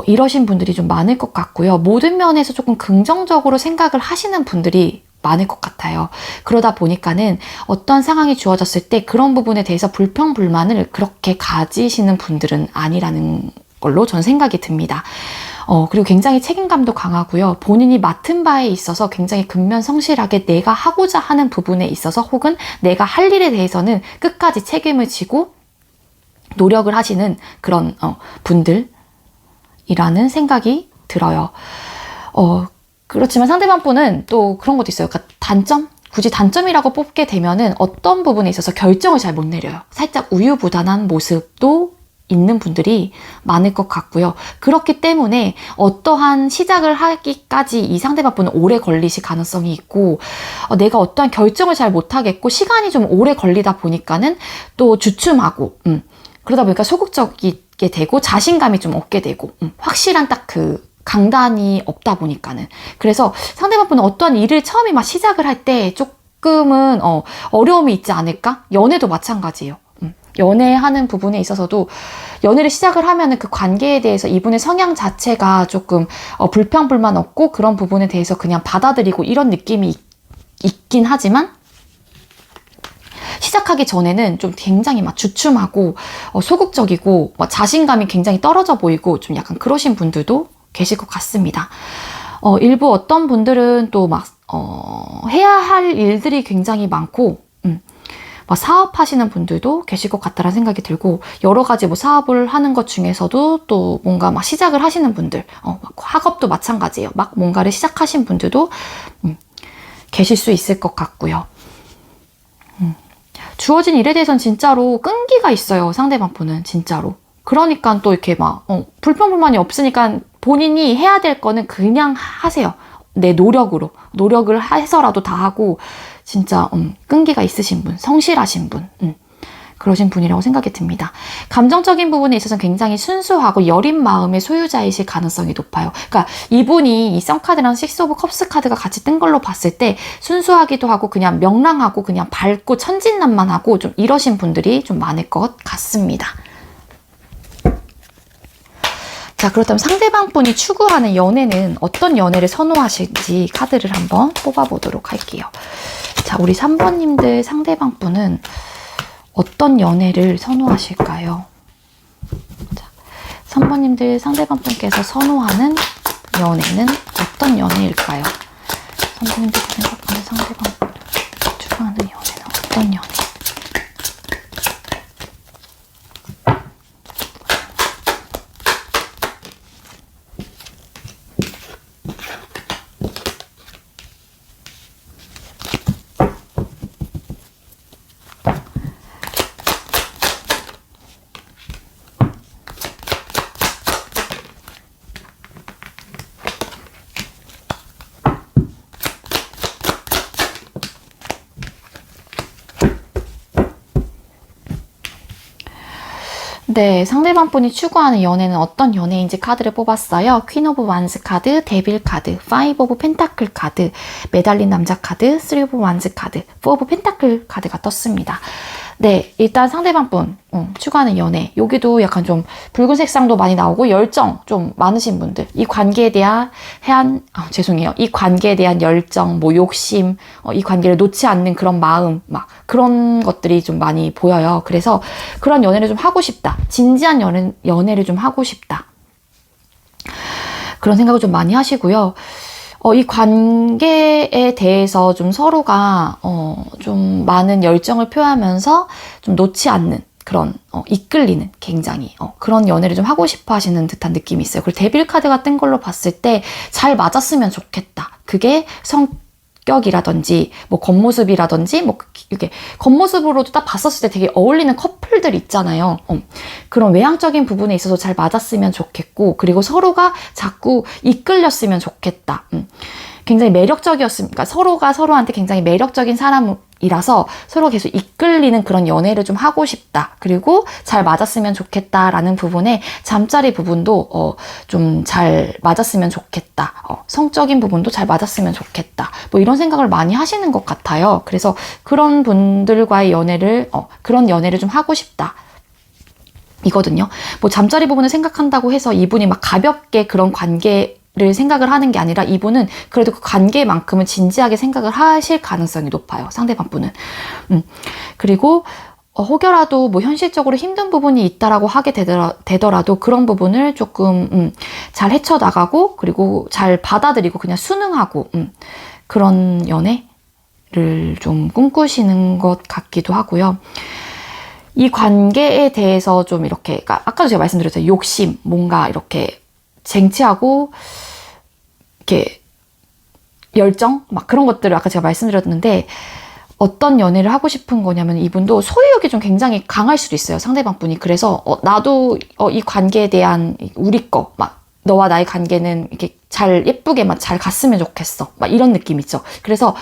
이러신 분들이 좀 많을 것 같고요. 모든 면에서 조금 긍정적으로 생각을 하시는 분들이 많을 것 같아요. 그러다 보니까는 어떤 상황이 주어졌을 때 그런 부분에 대해서 불평불만을 그렇게 가지시는 분들은 아니라는 걸로 전 생각이 듭니다. 그리고 굉장히 책임감도 강하고요. 본인이 맡은 바에 있어서 굉장히 근면성실하게 내가 하고자 하는 부분에 있어서 혹은 내가 할 일에 대해서는 끝까지 책임을 지고 노력을 하시는 그런 분들이라는 생각이 들어요. 그렇지만 상대방 분은 또 그런 것도 있어요. 그러니까 굳이 단점이라고 뽑게 되면은 어떤 부분에 있어서 결정을 잘 못 내려요. 살짝 우유부단한 모습도 있는 분들이 많을 것 같고요. 그렇기 때문에 어떠한 시작을 하기까지 이 상대방 분은 오래 걸리실 가능성이 있고, 내가 어떠한 결정을 잘 못하겠고 시간이 좀 오래 걸리다 보니까는 또 주춤하고, 그러다 보니까 소극적이게 되고 자신감이 좀 없게 되고, 확실한 딱 그 강단이 없다 보니까는. 그래서 상대방 분은 어떠한 일을 처음에 막 시작을 할 때 조금은 어려움이 있지 않을까? 연애도 마찬가지예요. 연애하는 부분에 있어서도 연애를 시작을 하면은 그 관계에 대해서 이분의 성향 자체가 조금 불평불만 없고 그런 부분에 대해서 그냥 받아들이고 이런 느낌이 있긴 하지만 시작하기 전에는 좀 굉장히 막 주춤하고 소극적이고 자신감이 굉장히 떨어져 보이고 좀 약간 그러신 분들도 계실 것 같습니다. 일부 어떤 분들은 또 막 해야 할 일들이 굉장히 많고 사업하시는 분들도 계실 것 같다라는 생각이 들고, 여러 가지 사업을 하는 것 중에서도 또 뭔가 막 시작을 하시는 분들, 학업도 마찬가지예요. 막 뭔가를 시작하신 분들도 계실 수 있을 것 같고요. 주어진 일에 대해서는 진짜로 끈기가 있어요. 상대방 분은 진짜로. 그러니까 또 이렇게 막 불평불만이 없으니까 본인이 해야 될 거는 그냥 하세요. 내 노력을 해서라도 다 하고 진짜 끈기가 있으신 분, 성실하신 분, 그러신 분이라고 생각이 듭니다. 감정적인 부분에 있어서는 굉장히 순수하고 여린 마음의 소유자이실 가능성이 높아요. 그러니까 이분이 이 썬카드랑 식스 오브 컵스 카드가 같이 뜬 걸로 봤을 때 순수하기도 하고 그냥 명랑하고 그냥 밝고 천진난만하고 좀 이러신 분들이 좀 많을 것 같습니다. 자, 그렇다면 상대방 분이 추구하는 연애는 어떤 연애를 선호하실지 카드를 한번 뽑아보도록 할게요. 자, 우리 3번님들 상대방 분은 어떤 연애를 선호하실까요? 자, 3번님들 상대방 분께서 선호하는 연애는 어떤 연애일까요? 3번님들이 생각하는 상대방 분을 추구하는 연애는 어떤 연애? 네, 상대방 분이 추구하는 연애는 어떤 연애인지 카드를 뽑았어요. 퀸 오브 완즈 카드, 데빌 카드, 파이브 오브 펜타클 카드, 매달린 남자 카드, 쓰리 오브 완즈 카드, 포 오브 펜타클 카드가 떴습니다. 네, 일단 상대방 분 추구하는 연애, 여기도 약간 좀 붉은 색상도 많이 나오고 열정 좀 많으신 분들, 이 관계에 대한 이 관계에 대한 열정, 뭐 욕심, 이 관계를 놓지 않는 그런 마음, 막 그런 것들이 좀 많이 보여요. 그래서 그런 연애를 좀 하고 싶다, 진지한 연애를 좀 하고 싶다, 그런 생각을 좀 많이 하시고요. 이 관계에 대해서 좀 서로가 좀 많은 열정을 표하면서 좀 놓지 않는 그런 이끌리는 굉장히 그런 연애를 좀 하고 싶어 하시는 듯한 느낌이 있어요. 그리고 데빌 카드가 뜬 걸로 봤을 때 잘 맞았으면 좋겠다. 그게 성격이라든지 뭐 겉모습이라든지 뭐 이렇게 겉모습으로도 딱 봤었을 때 되게 어울리는 커플들 있잖아요. 그런 외향적인 부분에 있어서 잘 맞았으면 좋겠고, 그리고 서로가 자꾸 이끌렸으면 좋겠다. 굉장히 매력적이었으니까 서로가 서로한테 굉장히 매력적인 사람이라서 서로 계속 이끌리는 그런 연애를 좀 하고 싶다. 그리고 잘 맞았으면 좋겠다라는 부분에 잠자리 부분도 좀 잘 맞았으면 좋겠다. 성적인 부분도 잘 맞았으면 좋겠다. 뭐 이런 생각을 많이 하시는 것 같아요. 그래서 그런 분들과의 연애를 그런 연애를 좀 하고 싶다. 이거든요. 뭐 잠자리 부분을 생각한다고 해서 이분이 막 가볍게 그런 관계를 생각을 하는 게 아니라 이분은 그래도 그 관계만큼은 진지하게 생각을 하실 가능성이 높아요. 상대방 분은. 그리고 혹여라도 뭐 현실적으로 힘든 부분이 있다라고 하게 되더라도 그런 부분을 조금 잘 헤쳐나가고 그리고 잘 받아들이고 그냥 순응하고 그런 연애를 좀 꿈꾸시는 것 같기도 하고요. 이 관계에 대해서 좀 이렇게, 그러니까 아까도 제가 말씀드렸죠. 욕심, 뭔가 이렇게 쟁취하고 이렇게 열정 막 그런 것들을 아까 제가 말씀드렸는데, 어떤 연애를 하고 싶은 거냐면 이분도 소유욕이 좀 굉장히 강할 수도 있어요. 상대방 분이. 그래서 나도 이 관계에 대한 우리 거 막 너와 나의 관계는 이렇게 잘 예쁘게 막 잘 갔으면 좋겠어. 막 이런 느낌 있죠. 그래서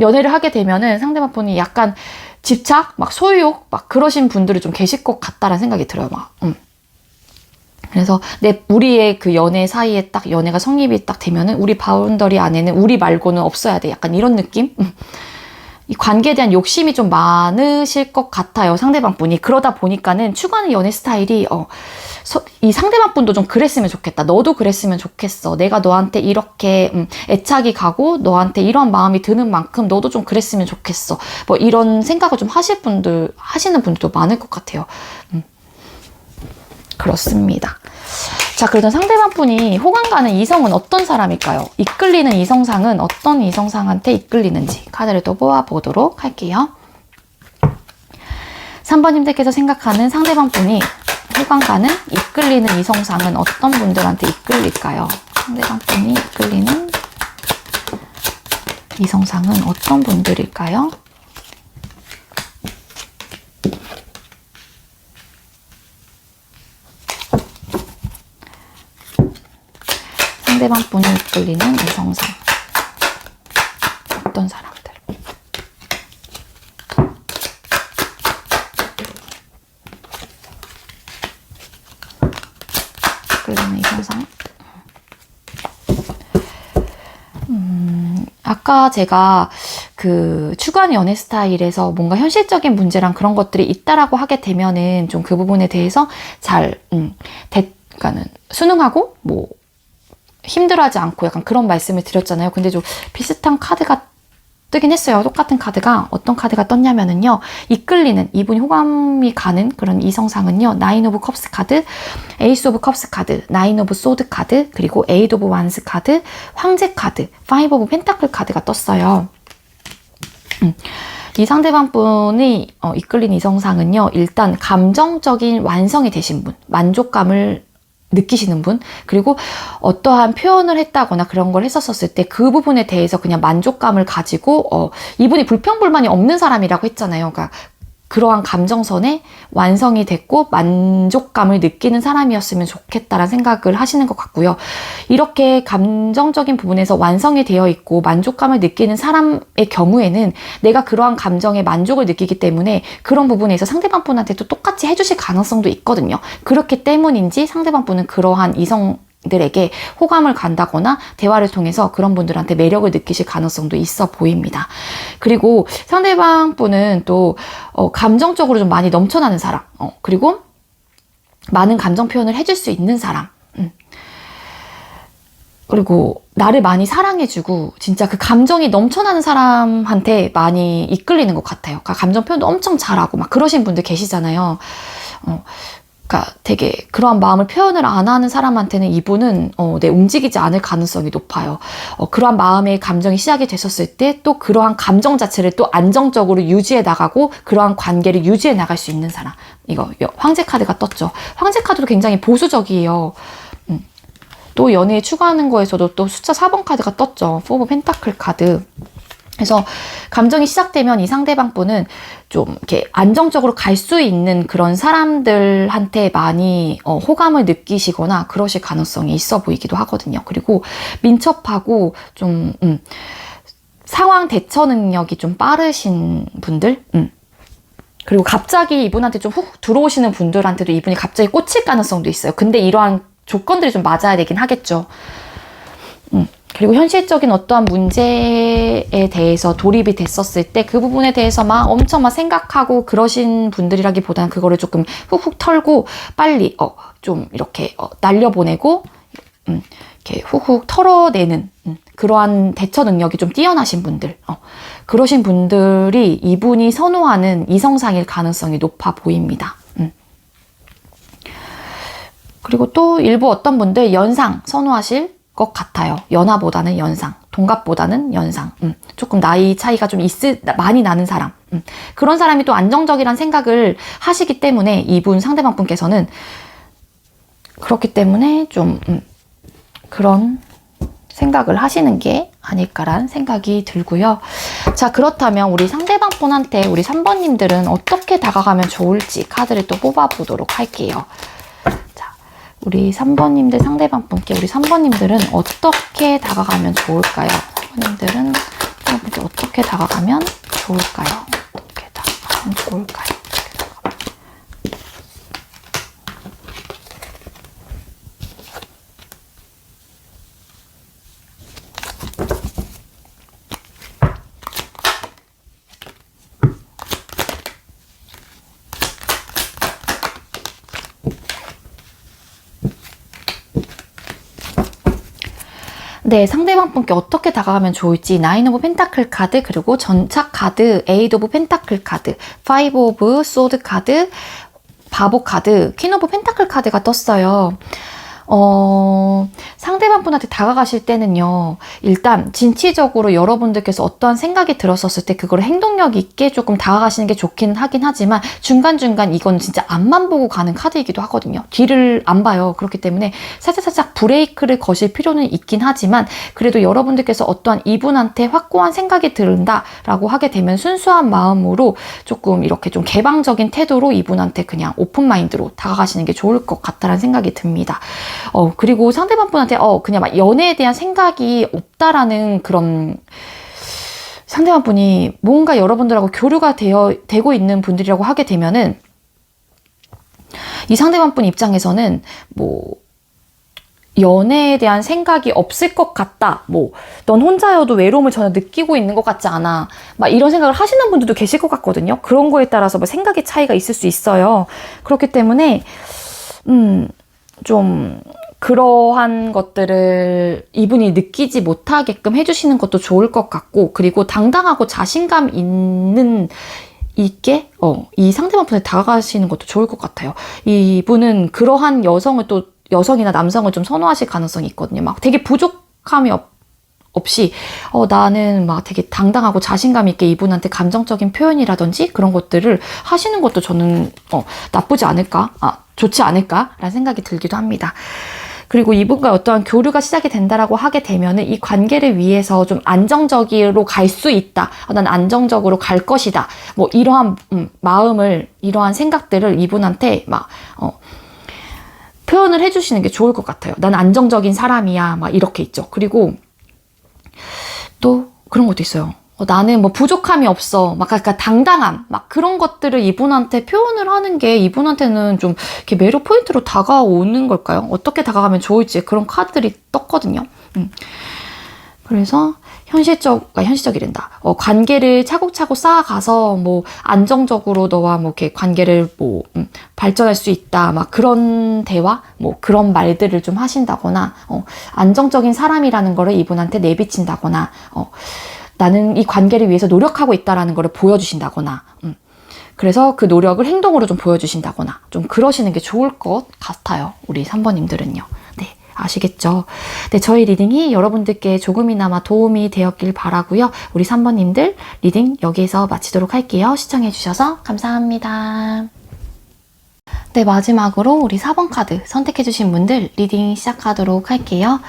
연애를 하게 되면은 상대방 분이 약간 집착, 막 소유욕, 막 그러신 분들이 좀 계실 것 같다라는 생각이 들어요. 막. 그래서 우리의 그 연애 사이에 딱 연애가 성립이 딱 되면은 우리 바운더리 안에는 우리 말고는 없어야 돼. 약간 이런 느낌? 이 관계에 대한 욕심이 좀 많으실 것 같아요. 상대방 분이. 그러다 보니까는 추구하는 연애 스타일이 이 상대방 분도 좀 그랬으면 좋겠다. 너도 그랬으면 좋겠어. 내가 너한테 이렇게 애착이 가고 너한테 이런 마음이 드는 만큼 너도 좀 그랬으면 좋겠어. 뭐 이런 생각을 좀 하시는 분들도 많을 것 같아요. 그렇습니다. 자, 그러던 상대방 분이 호감 가는 이성은 어떤 사람일까요? 이끌리는 이성상은 어떤 이성상한테 이끌리는지 카드를 또 뽑아보도록 할게요. 3번님들께서 생각하는 상대방 분이 호감 가는 이끌리는 이성상은 어떤 분들한테 이끌릴까요? 상대방 분이 이끌리는 이성상은 어떤 분들일까요? 상대방 분이 이끌리는 이성상. 어떤 사람들? 이끌리는 이성상. 아까 제가 그 추구하는 연애 스타일에서 뭔가 현실적인 문제랑 그런 것들이 있다라고 하게 되면은 좀 그 부분에 대해서 잘, 그러니까는 순응하고 뭐 힘들어하지 않고 약간 그런 말씀을 드렸잖아요. 근데 좀 비슷한 카드가 뜨긴 했어요. 똑같은 카드가 어떤 카드가 떴냐면은요. 이끌리는 이분이 호감이 가는 그런 이성상은요. 나인 오브 컵스 카드, 에이스 오브 컵스 카드, 나인 오브 소드 카드, 그리고 에이드 오브 완스 카드, 황제 카드, 파이브 오브 펜타클 카드가 떴어요. 이 상대방 분이 이끌린 이성상은요. 일단 감정적인 완성이 되신 분, 만족감을 느끼시는 분, 그리고 어떠한 표현을 했다거나 그런 걸 했었을 때 그 부분에 대해서 그냥 만족감을 가지고 이분이 불평불만이 없는 사람이라고 했잖아요. 그러니까 그러한 감정선에 완성이 됐고 만족감을 느끼는 사람이었으면 좋겠다라는 생각을 하시는 것 같고요. 이렇게 감정적인 부분에서 완성이 되어 있고 만족감을 느끼는 사람의 경우에는 내가 그러한 감정에 만족을 느끼기 때문에 그런 부분에서 상대방 분한테도 똑같이 해주실 가능성도 있거든요. 그렇기 때문인지 상대방 분은 그러한 이성들에게 호감을 간다거나 대화를 통해서 그런 분들한테 매력을 느끼실 가능성도 있어 보입니다. 그리고 상대방 분은 또 감정적으로 좀 많이 넘쳐나는 사람, 그리고 많은 감정 표현을 해줄 수 있는 사람, 그리고 나를 많이 사랑해주고 진짜 그 감정이 넘쳐나는 사람한테 많이 이끌리는 것 같아요. 그러니까 감정 표현도 엄청 잘하고 막 그러신 분들 계시잖아요. 그러니까 되게 그러한 마음을 표현을 안 하는 사람한테는 이분은 움직이지 않을 가능성이 높아요. 그러한 마음의 감정이 시작이 되셨을 때 또 그러한 감정 자체를 또 안정적으로 유지해 나가고 그러한 관계를 유지해 나갈 수 있는 사람. 이거 황제 카드가 떴죠. 황제 카드도 굉장히 보수적이에요. 또 연애에 추구하는 거에서도 또 숫자 4번 카드가 떴죠. 4 오브 펜타클 카드. 그래서 감정이 시작되면 이 상대방 분은 좀 이렇게 안정적으로 갈 수 있는 그런 사람들한테 많이 호감을 느끼시거나 그러실 가능성이 있어 보이기도 하거든요. 그리고 민첩하고 좀 상황 대처 능력이 좀 빠르신 분들, 그리고 갑자기 이분한테 좀 훅 들어오시는 분들한테도 이분이 갑자기 꽂힐 가능성도 있어요. 근데 이러한 조건들이 좀 맞아야 되긴 하겠죠. 그리고 현실적인 어떠한 문제에 대해서 돌입이 됐었을 때 그 부분에 대해서 막 엄청 막 생각하고 그러신 분들이라기보다는 그거를 조금 훅훅 털고 빨리 좀 이렇게 날려보내고 이렇게 훅훅 털어내는 그러한 대처 능력이 좀 뛰어나신 분들, 그러신 분들이 이분이 선호하는 이성상일 가능성이 높아 보입니다. 그리고 또 일부 어떤 분들 연상 선호하실 것 같아요. 연하보다는 연상, 동갑보다는 연상. 조금 나이 차이가 좀 많이 나는 사람. 그런 사람이 또 안정적이란 생각을 하시기 때문에 이분 상대방 분께서는 그렇기 때문에 좀 그런 생각을 하시는 게 아닐까라는 생각이 들고요. 자, 그렇다면 우리 상대방 분한테 우리 3번님들은 어떻게 다가가면 좋을지 카드를 또 뽑아보도록 할게요. 우리 3번님들 상대방 분께 우리 3번님들은 어떻게 다가가면 좋을까요? 3번님들은 어떻게 다가가면 좋을까요? 어떻게 다가가면 좋을까요? 네, 상대방 분께 어떻게 다가가면 좋을지 나인 오브 펜타클 카드, 그리고 전착 카드, 에이드 오브 펜타클 카드, 파이브 오브 소드 카드, 바보 카드, 퀸 오브 펜타클 카드가 떴어요. 상대방 분한테 다가가실 때는요, 일단 진취적으로 여러분들께서 어떠한 생각이 들었었을 때 그걸 행동력 있게 조금 다가가시는 게 좋긴 하긴 하지만 중간중간 이건 진짜 앞만 보고 가는 카드이기도 하거든요. 뒤를 안 봐요. 그렇기 때문에 살짝 브레이크를 거실 필요는 있긴 하지만 그래도 여러분들께서 어떠한 이분한테 확고한 생각이 든다라고 하게 되면 순수한 마음으로 조금 이렇게 좀 개방적인 태도로 이분한테 그냥 오픈마인드로 다가가시는 게 좋을 것 같다라는 생각이 듭니다. 그리고 상대방 분한테, 그냥 막 연애에 대한 생각이 없다라는 그런 상대방 분이 뭔가 여러분들하고 교류가 되고 있는 분들이라고 하게 되면은 이 상대방 분 입장에서는 뭐, 연애에 대한 생각이 없을 것 같다. 뭐, 넌 혼자여도 외로움을 전혀 느끼고 있는 것 같지 않아. 막 이런 생각을 하시는 분들도 계실 것 같거든요. 그런 거에 따라서 뭐 생각의 차이가 있을 수 있어요. 그렇기 때문에, 좀, 그러한 것들을 이분이 느끼지 못하게끔 해주시는 것도 좋을 것 같고, 그리고 당당하고 자신감 있게, 이 상대방 분에 다가가시는 것도 좋을 것 같아요. 이분은 그러한 여성이나 남성을 좀 선호하실 가능성이 있거든요. 막 되게 부족함이 없이, 나는 막 되게 당당하고 자신감 있게 이분한테 감정적인 표현이라든지 그런 것들을 하시는 것도 저는, 나쁘지 않을까? 좋지 않을까라는 생각이 들기도 합니다. 그리고 이분과 어떠한 교류가 시작이 된다라고 하게 되면은 이 관계를 위해서 좀 안정적으로 갈 수 있다. 난 안정적으로 갈 것이다. 뭐 이러한 마음을, 이러한 생각들을 이분한테 막 표현을 해주시는 게 좋을 것 같아요. 난 안정적인 사람이야. 막 이렇게 있죠. 그리고 또 그런 것도 있어요. 나는 뭐 부족함이 없어. 막 약간 당당함. 막 그런 것들을 이분한테 표현을 하는 게 이분한테는 좀 이렇게 매력 포인트로 다가오는 걸까요? 어떻게 다가가면 좋을지 그런 카드들이 떴거든요. 그래서 현실적이란다. 관계를 차곡차곡 쌓아가서 뭐 안정적으로 너와 뭐 이렇게 관계를 뭐 발전할 수 있다. 막 그런 대화, 뭐 그런 말들을 좀 하신다거나, 안정적인 사람이라는 거를 이분한테 내비친다거나, 나는 이 관계를 위해서 노력하고 있다라는 거를 보여주신다거나, 그래서 그 노력을 행동으로 좀 보여주신다거나, 좀 그러시는 게 좋을 것 같아요. 우리 3번님들은요. 네. 아시겠죠? 네, 저희 리딩이 여러분들께 조금이나마 도움이 되었길 바라고요. 우리 3번님들 리딩 여기에서 마치도록 할게요. 시청해주셔서 감사합니다. 네, 마지막으로 우리 4번 카드 선택해주신 분들 리딩 시작하도록 할게요.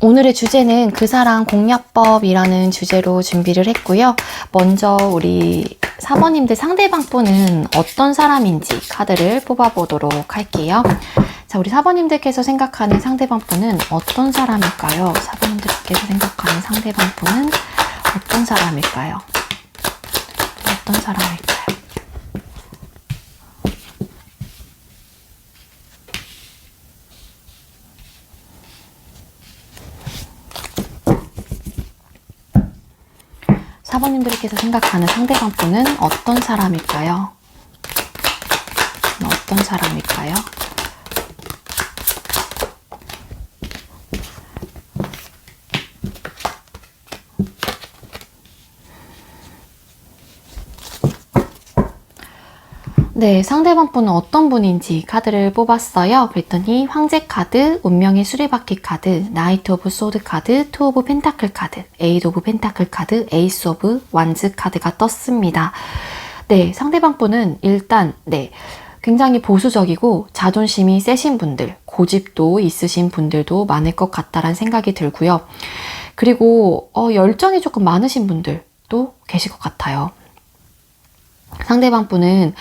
오늘의 주제는 그 사랑 공략법이라는 주제로 준비를 했고요. 먼저 우리 4번님들 상대방 분은 어떤 사람인지 카드를 뽑아보도록 할게요. 자, 우리 4번님들께서 생각하는 상대방 분은 어떤 사람일까요? 4번님들께서 생각하는 상대방 분은 어떤 사람일까요? 어떤 사람일까요? 사번님들께서 생각하는 상대방 분은 어떤 사람일까요? 어떤 사람일까요? 네, 상대방 분은 어떤 분인지 카드를 뽑았어요. 그랬더니 황제 카드, 운명의 수레바퀴 카드, 나이트 오브 소드 카드, 투 오브 펜타클 카드, 에이드 오브 펜타클 카드, 에이스 오브 완즈 카드가 떴습니다. 네, 상대방 분은 일단 굉장히 보수적이고 자존심이 세신 분들, 고집도 있으신 분들도 많을 것 같다라는 생각이 들고요. 그리고 열정이 조금 많으신 분들도 계실 것 같아요. 상대방 분은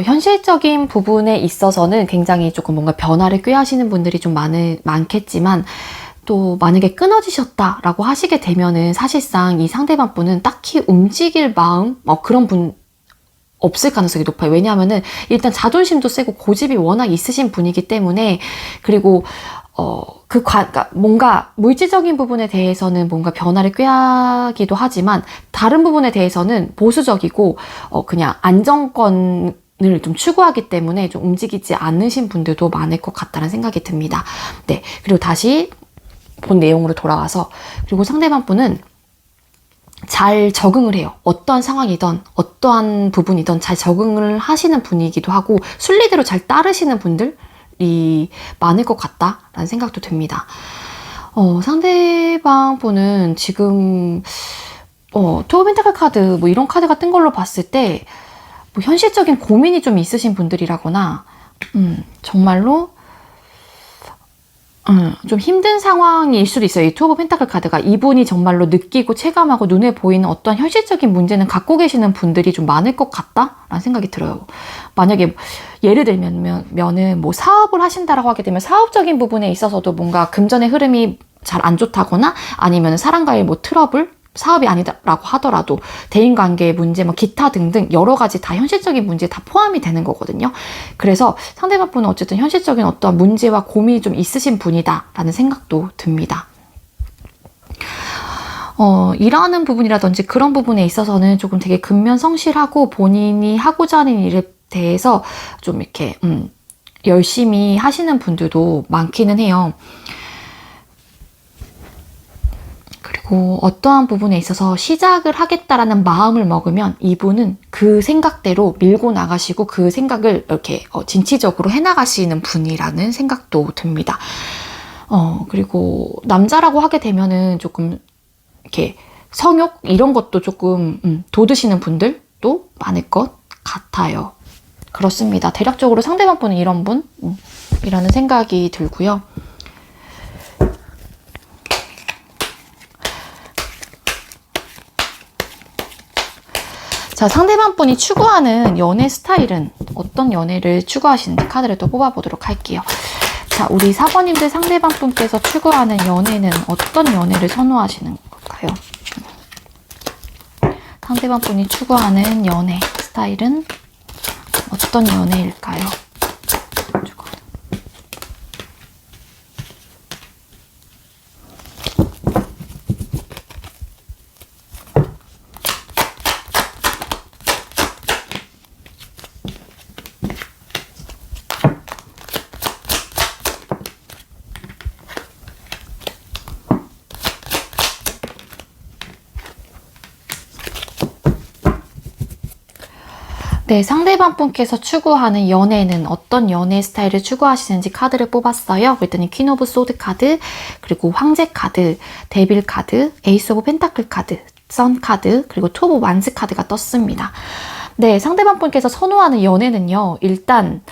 현실적인 부분에 있어서는 굉장히 조금 뭔가 변화를 꾀하시는 분들이 좀 많겠지만 또 만약에 끊어지셨다라고 하시게 되면은 사실상 이 상대방 분은 딱히 움직일 마음 그런 분 없을 가능성이 높아요. 왜냐하면은 일단 자존심도 세고 고집이 워낙 있으신 분이기 때문에, 그리고 그러니까 뭔가 물질적인 부분에 대해서는 뭔가 변화를 꾀하기도 하지만 다른 부분에 대해서는 보수적이고 그냥 안정권을 좀 추구하기 때문에 좀 움직이지 않으신 분들도 많을 것 같다는 생각이 듭니다. 네, 그리고 다시 본 내용으로 돌아와서, 그리고 상대방 분은 잘 적응을 해요. 어떠한 상황이든 어떠한 부분이든 잘 적응을 하시는 분이기도 하고 순리대로 잘 따르시는 분들이 많을 것 같다라는 생각도 듭니다. 상대방 분은 지금 투 오브 펜타클 카드 뭐 이런 카드가 뜬 걸로 봤을 때 뭐 현실적인 고민이 좀 있으신 분들이라거나 정말로 좀 힘든 상황일 수도 있어요. 이 투 오브 펜타클 카드가 이분이 정말로 느끼고 체감하고 눈에 보이는 어떤 현실적인 문제는 갖고 계시는 분들이 좀 많을 것 같다라는 생각이 들어요. 만약에 예를 들면은 뭐 사업을 하신다라고 하게 되면 사업적인 부분에 있어서도 뭔가 금전의 흐름이 잘 안 좋다거나 아니면 사람과의 뭐 트러블, 사업이 아니라고 하더라도 대인관계의 문제, 뭐 기타 등등 여러 가지 다 현실적인 문제에 다 포함이 되는 거거든요. 그래서 상대방 분은 어쨌든 현실적인 어떤 문제와 고민이 좀 있으신 분이다라는 생각도 듭니다. 일하는 부분이라든지 그런 부분에 있어서는 조금 되게 근면성실하고 본인이 하고자 하는 일에 대해서 좀 이렇게 열심히 하시는 분들도 많기는 해요. 그리고 어떠한 부분에 있어서 시작을 하겠다라는 마음을 먹으면 이분은 그 생각대로 밀고 나가시고 그 생각을 이렇게 진취적으로 해나가시는 분이라는 생각도 듭니다. 그리고 남자라고 하게 되면은 조금 이렇게 성욕 이런 것도 조금 돋으시는 분들도 많을 것 같아요. 그렇습니다. 대략적으로 상대방 분은 이런 분이라는 생각이 들고요. 자, 상대방 분이 추구하는 연애 스타일은 어떤 연애를 추구하시는지 카드를 또 뽑아보도록 할게요. 자, 우리 사번님들 상대방 분께서 추구하는 연애는 어떤 연애를 선호하시는 걸까요? 상대방 분이 추구하는 연애 스타일은 어떤 연애일까요? 네, 상대방 분께서 추구하는 연애는 어떤 연애 스타일을 추구하시는지 카드를 뽑았어요. 그랬더니 퀸 오브 소드 카드, 그리고 황제 카드, 데빌 카드, 에이스 오브 펜타클 카드, 선 카드, 그리고 투 오브 완즈 카드가 떴습니다. 네, 상대방 분께서 선호하는 연애는요, 일단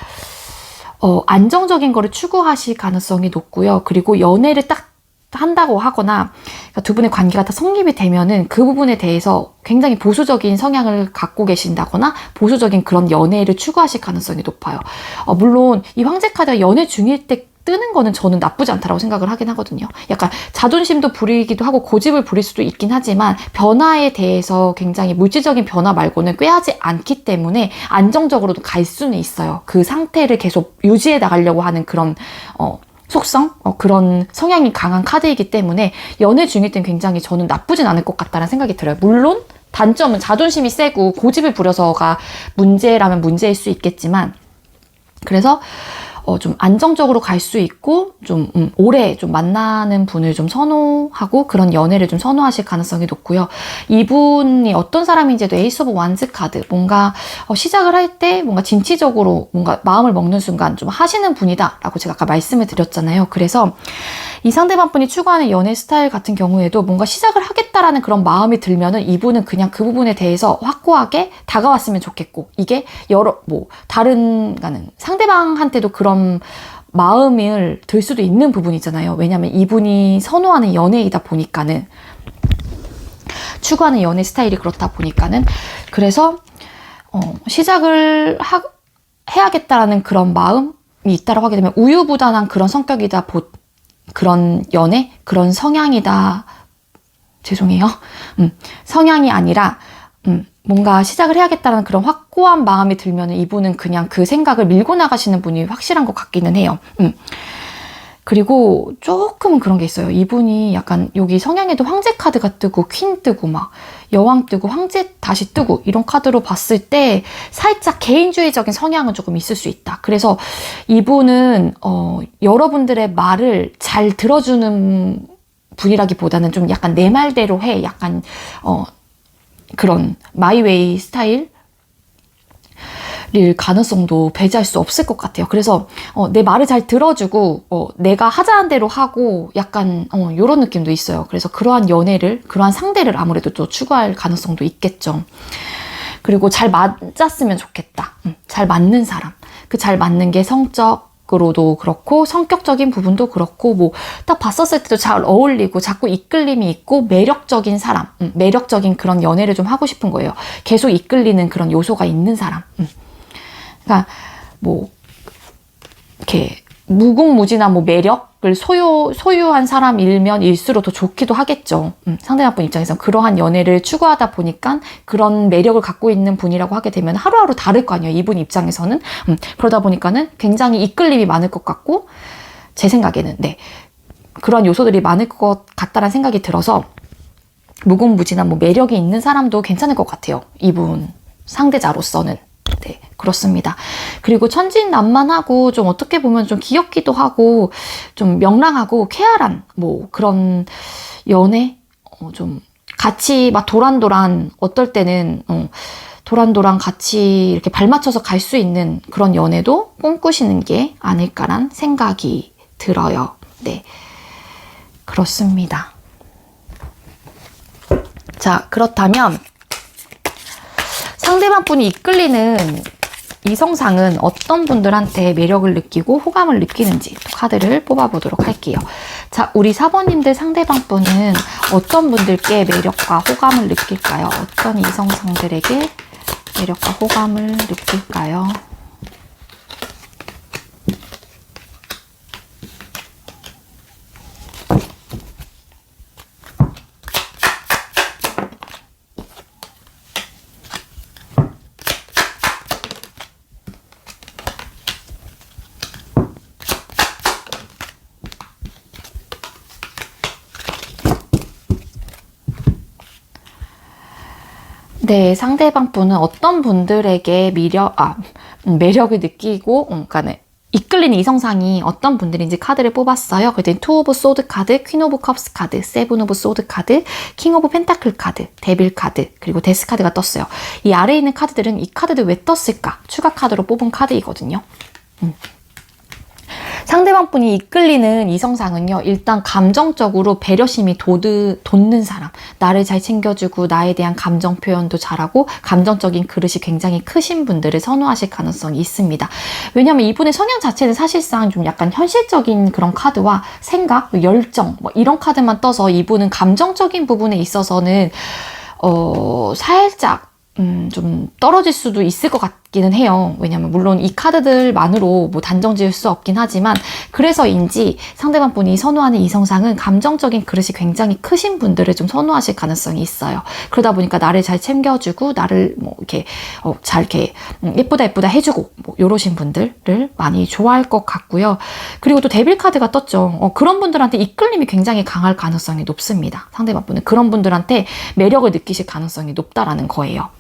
안정적인 거를 추구하실 가능성이 높고요. 그리고 연애를 딱 한다고 하거나 그러니까 두 분의 관계가 다 성립이 되면은 그 부분에 대해서 굉장히 보수적인 성향을 갖고 계신다거나 보수적인 그런 연애를 추구하실 가능성이 높아요. 물론 이 황제 카드가 연애 중일 때 뜨는 거는 저는 나쁘지 않다고 생각을 하긴 하거든요. 약간 자존심도 부리기도 하고 고집을 부릴 수도 있긴 하지만 변화에 대해서 굉장히 물질적인 변화 말고는 꾀하지 않기 때문에 안정적으로도 갈 수는 있어요. 그 상태를 계속 유지해 나가려고 하는 그런 속성? 그런 성향이 강한 카드이기 때문에 연애 중일 땐 굉장히 저는 나쁘진 않을 것 같다는 생각이 들어요. 물론 단점은 자존심이 세고 고집을 부려서가 문제라면 문제일 수 있겠지만 그래서 좀 안정적으로 갈 수 있고 좀 오래 좀 만나는 분을 좀 선호하고 그런 연애를 좀 선호하실 가능성이 높고요. 이분이 어떤 사람인지도 에이스 오브 완즈 카드 뭔가 시작을 할 때 뭔가 진취적으로 뭔가 마음을 먹는 순간 좀 하시는 분이다 라고 제가 아까 말씀을 드렸잖아요. 그래서 이 상대방 분이 추구하는 연애 스타일 같은 경우에도 뭔가 시작을 하겠다라는 그런 마음이 들면은 이분은 그냥 그 부분에 대해서 확고하게 다가왔으면 좋겠고 이게 다른 상대방한테도 그런 마음을 들 수도 있는 부분이잖아요. 왜냐면 이분이 선호하는 연애이다 보니까는 추구하는 연애 스타일이 그렇다 보니까는 그래서 시작을 해야겠다라는 그런 마음이 있다라고 하게 되면 우유부단한 그런 성격이다 그런 연애? 그런 성향이다. 죄송해요. 성향이 아니라 뭔가 시작을 해야겠다는 그런 확고한 마음이 들면 이분은 그냥 그 생각을 밀고 나가시는 분이 확실한 것 같기는 해요. 그리고 조금은 그런 게 있어요. 이분이 약간 여기 성향에도 황제 카드가 뜨고 퀸 뜨고 막 여왕 뜨고 황제 다시 뜨고 이런 카드로 봤을 때 살짝 개인주의적인 성향은 조금 있을 수 있다. 그래서 이분은 여러분들의 말을 잘 들어주는 분이라기보다는 좀 약간 내 말대로 해. 약간 그런 마이웨이 스타일 가능성도 배제할 수 없을 것 같아요. 그래서 내 말을 잘 들어주고 내가 하자는 대로 하고 약간 이런 느낌도 있어요. 그래서 그러한 연애를 그러한 상대를 아무래도 또 추구할 가능성도 있겠죠. 그리고 잘 맞았으면 좋겠다. 잘 맞는 사람. 그 잘 맞는 게 성적, 으로도 그렇고 성격적인 부분도 그렇고 뭐 딱 봤었을 때도 잘 어울리고 자꾸 이끌림이 있고 매력적인 사람, 매력적인 그런 연애를 좀 하고 싶은 거예요. 계속 이끌리는 그런 요소가 있는 사람. 그러니까 뭐 이렇게 무궁무진한 뭐 매력을 소유한 사람일면 일수록 더 좋기도 하겠죠. 상대방 분 입장에서는 그러한 연애를 추구하다 보니까 그런 매력을 갖고 있는 분이라고 하게 되면 하루하루 다를 거 아니에요. 이분 입장에서는. 그러다 보니까는 굉장히 이끌림이 많을 것 같고, 제 생각에는, 네. 그런 요소들이 많을 것 같다라는 생각이 들어서 무궁무진한 뭐 매력이 있는 사람도 괜찮을 것 같아요. 이분 상대자로서는. 네, 그렇습니다. 그리고 천진난만하고 좀 어떻게 보면 좀 귀엽기도 하고 좀 명랑하고 쾌활한 뭐 그런 연애? 좀 같이 막 도란도란 어떨 때는 도란도란 같이 이렇게 발 맞춰서 갈 수 있는 그런 연애도 꿈꾸시는 게 아닐까란 생각이 들어요. 네, 그렇습니다. 자, 그렇다면 상대방 분이 이끌리는 이성상은 어떤 분들한테 매력을 느끼고 호감을 느끼는지 또 카드를 뽑아보도록 할게요. 자, 우리 4번님들 상대방 분은 어떤 분들께 매력과 호감을 느낄까요? 어떤 이성상들에게 매력과 호감을 느낄까요? 네, 상대방 분은 어떤 분들에게 매력을 느끼고, 그러니까 이끌리는 이성상이 어떤 분들인지 카드를 뽑았어요. 그랬더니 투 오브 소드 카드, 퀸 오브 컵스 카드, 세븐 오브 소드 카드, 킹 오브 펜타클 카드, 데빌 카드, 그리고 데스 카드가 떴어요. 이 아래에 있는 카드들은 이 카드를 왜 떴을까? 추가 카드로 뽑은 카드이거든요. 상대방 분이 이끌리는 이성상은요, 일단 감정적으로 배려심이 돋는 사람, 나를 잘 챙겨주고 나에 대한 감정 표현도 잘하고 감정적인 그릇이 굉장히 크신 분들을 선호하실 가능성이 있습니다. 왜냐하면 이분의 성향 자체는 사실상 좀 약간 현실적인 그런 카드와 생각, 열정 뭐 이런 카드만 떠서 이분은 감정적인 부분에 있어서는 살짝 좀 떨어질 수도 있을 것 같기는 해요. 왜냐면 물론 이 카드들만으로 뭐 단정 지을 수 없긴 하지만 그래서인지 상대방 분이 선호하는 이성상은 감정적인 그릇이 굉장히 크신 분들을 좀 선호하실 가능성이 있어요. 그러다 보니까 나를 잘 챙겨주고 나를 뭐 이렇게 잘 이렇게 예쁘다 해주고 뭐 요러신 분들을 많이 좋아할 것 같고요. 그리고 또 데빌 카드가 떴죠. 그런 분들한테 이끌림이 굉장히 강할 가능성이 높습니다. 상대방 분은 그런 분들한테 매력을 느끼실 가능성이 높다라는 거예요.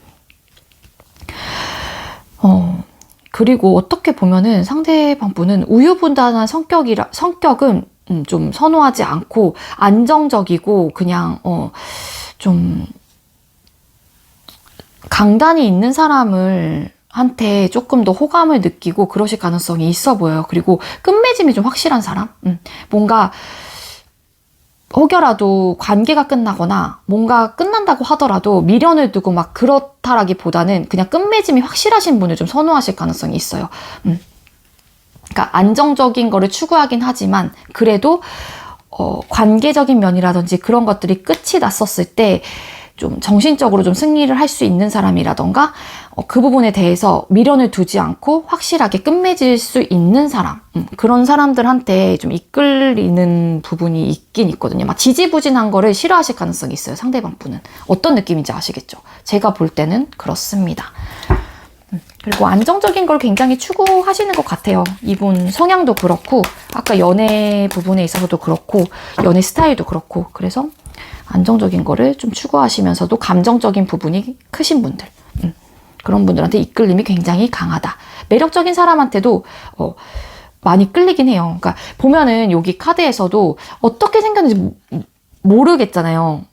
그리고 어떻게 보면은 상대방 분은 우유부단한 성격은 좀 선호하지 않고 안정적이고 그냥 좀 강단이 있는 사람을 한테 조금 더 호감을 느끼고 그러실 가능성이 있어 보여요. 그리고 끝맺음이 좀 확실한 사람? 뭔가 혹여라도 관계가 끝나거나 뭔가 끝난다고 하더라도 미련을 두고 막 그렇다라기보다는 그냥 끝맺음이 확실하신 분을 좀 선호하실 가능성이 있어요. 그러니까 안정적인 거를 추구하긴 하지만 그래도 관계적인 면이라든지 그런 것들이 끝이 났었을 때 좀 정신적으로 좀 승리를 할 수 있는 사람이라던가 그 부분에 대해서 미련을 두지 않고 확실하게 끝맺을 수 있는 사람, 그런 사람들한테 좀 이끌리는 부분이 있긴 있거든요. 막 지지부진한 거를 싫어하실 가능성이 있어요. 상대방 분은. 어떤 느낌인지 아시겠죠? 제가 볼 때는 그렇습니다. 그리고 안정적인 걸 굉장히 추구하시는 것 같아요. 이분 성향도 그렇고 아까 연애 부분에 있어서도 그렇고 연애 스타일도 그렇고 그래서 안정적인 거를 좀 추구하시면서도 감정적인 부분이 크신 분들, 그런 분들한테 이끌림이 굉장히 강하다. 매력적인 사람한테도 많이 끌리긴 해요. 그러니까 보면은 여기 카드에서도 어떻게 생겼는지 모르겠잖아요.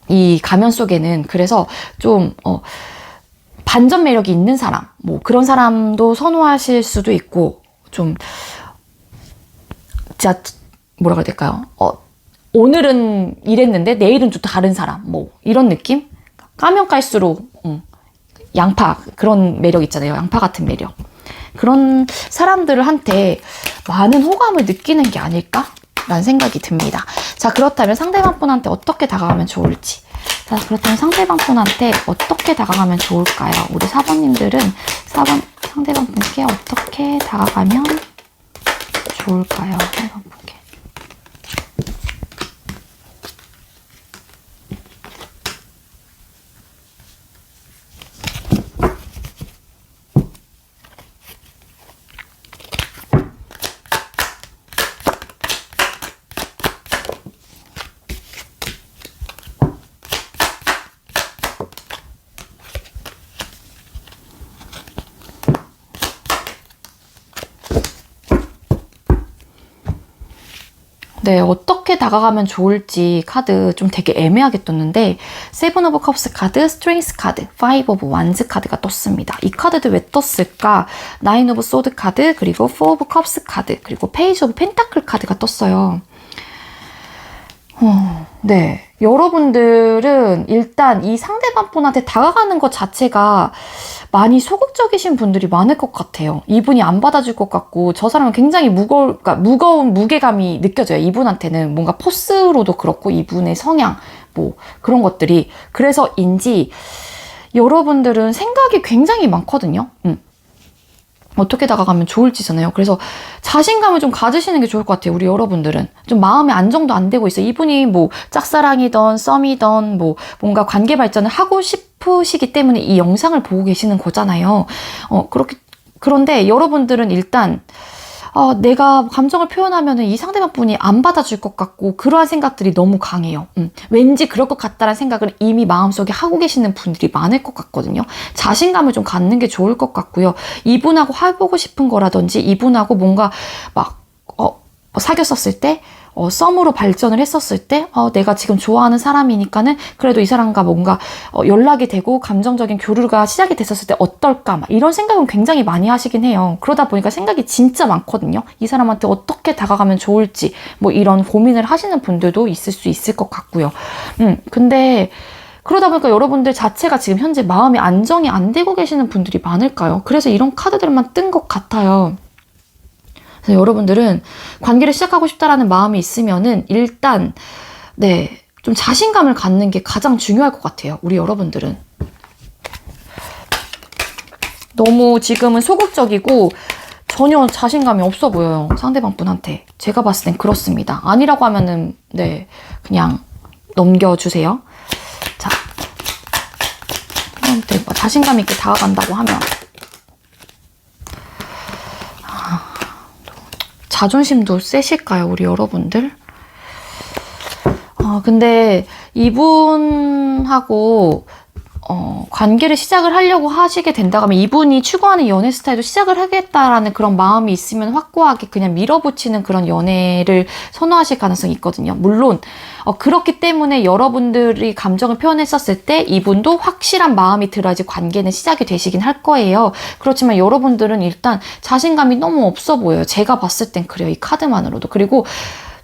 이 가면 속에는. 그래서 좀 반전 매력이 있는 사람, 뭐 그런 사람도 선호하실 수도 있고 좀 진짜 뭐라고 해야 될까요? 오늘은 이랬는데 내일은 좀 다른 사람, 뭐 이런 느낌? 까면 깔수록 양파, 그런 매력 있잖아요. 양파 같은 매력. 그런 사람들한테 많은 호감을 느끼는 게 아닐까? 라는 생각이 듭니다. 자, 그렇다면 상대방 분한테 어떻게 다가가면 좋을지. 자, 그렇다면 상대방 분한테 어떻게 다가가면 좋을까요? 우리 4번님들은 4번 상대방 분께 어떻게 다가가면 좋을까요? 상대방 분께. 네, 어떻게 다가가면 좋을지 카드 좀 되게 애매하게 떴는데 세븐 오브 컵스 카드, 스트렝스 카드, 파이브 오브 완즈 카드가 떴습니다. 이 카드들 왜 떴을까? 나인 오브 소드 카드, 그리고 포 오브 컵스 카드, 그리고 페이지 오브 펜타클 카드가 떴어요. 네, 여러분들은 일단 이 상대방 분한테 다가가는 것 자체가 많이 소극적이신 분들이 많을 것 같아요. 이분이 안 받아줄 것 같고 저 사람은 굉장히 무거운 무게감이 느껴져요. 이분한테는 뭔가 포스로도 그렇고 이분의 성향 뭐 그런 것들이 그래서인지 여러분들은 생각이 굉장히 많거든요. 어떻게 다가가면 좋을지잖아요. 그래서 자신감을 좀 가지시는 게 좋을 것 같아요. 우리 여러분들은. 좀 마음의 안정도 안 되고 있어요. 이분이 뭐 짝사랑이던 썸이던 뭐 뭔가 관계 발전을 하고 싶으시기 때문에 이 영상을 보고 계시는 거잖아요. 그런데 여러분들은 일단 내가 감정을 표현하면 이 상대방 분이 안 받아줄 것 같고 그러한 생각들이 너무 강해요. 왠지 그럴 것 같다는 생각을 이미 마음속에 하고 계시는 분들이 많을 것 같거든요. 자신감을 좀 갖는 게 좋을 것 같고요. 이분하고 해보고 싶은 거라든지 이분하고 뭔가 막 사귀었었을 때 썸으로 발전을 했었을 때 내가 지금 좋아하는 사람이니까는 그래도 이 사람과 뭔가 연락이 되고 감정적인 교류가 시작이 됐었을 때 어떨까 막 이런 생각은 굉장히 많이 하시긴 해요. 그러다 보니까 생각이 진짜 많거든요. 이 사람한테 어떻게 다가가면 좋을지 뭐 이런 고민을 하시는 분들도 있을 수 있을 것 같고요. 근데 그러다 보니까 여러분들 자체가 지금 현재 마음이 안정이 안 되고 계시는 분들이 많을까요? 그래서 이런 카드들만 뜬 것 같아요. 그래서 여러분들은 관계를 시작하고 싶다라는 마음이 있으면은 일단 좀 자신감을 갖는 게 가장 중요할 것 같아요. 우리 여러분들은. 너무 지금은 소극적이고 전혀 자신감이 없어 보여요. 상대방 분한테. 제가 봤을 땐 그렇습니다. 아니라고 하면은 그냥 넘겨주세요. 자, 자신감 있게 다가간다고 하면 자존심도 세실까요, 우리 여러분들? 근데 이분하고 관계를 시작을 하려고 하시게 된다고 하면 이분이 추구하는 연애 스타일도 시작을 하겠다라는 그런 마음이 있으면 확고하게 그냥 밀어붙이는 그런 연애를 선호하실 가능성이 있거든요. 물론 그렇기 때문에 여러분들이 감정을 표현했었을 때 이분도 확실한 마음이 들어야지 관계는 시작이 되시긴 할 거예요. 그렇지만 여러분들은 일단 자신감이 너무 없어 보여요. 제가 봤을 땐 그래요. 이 카드만으로도. 그리고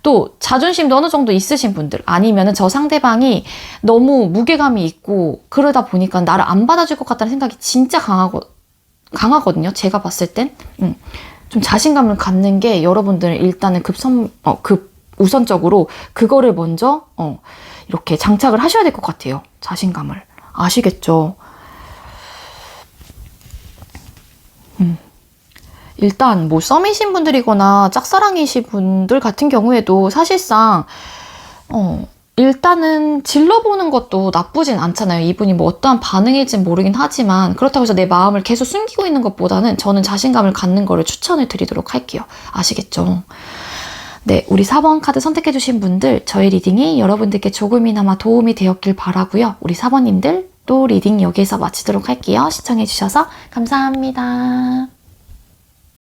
또 자존심도 어느 정도 있으신 분들 아니면은 저 상대방이 너무 무게감이 있고 그러다 보니까 나를 안 받아줄 것 같다는 생각이 진짜 강하거든요. 제가 봤을 땐 좀 자신감을 갖는 게 여러분들은 일단은 우선적으로 그거를 먼저 이렇게 장착을 하셔야 될 것 같아요. 자신감을. 아시겠죠? 일단 뭐 썸이신 분들이거나 짝사랑이신 분들 같은 경우에도 사실상 일단은 질러보는 것도 나쁘진 않잖아요. 이분이 뭐 어떠한 반응일진 모르긴 하지만 그렇다고 해서 내 마음을 계속 숨기고 있는 것보다는 저는 자신감을 갖는 거를 추천을 드리도록 할게요. 아시겠죠? 네, 우리 4번 카드 선택해주신 분들 저의 리딩이 여러분들께 조금이나마 도움이 되었길 바라고요. 우리 4번님들 또 리딩 여기에서 마치도록 할게요. 시청해주셔서 감사합니다.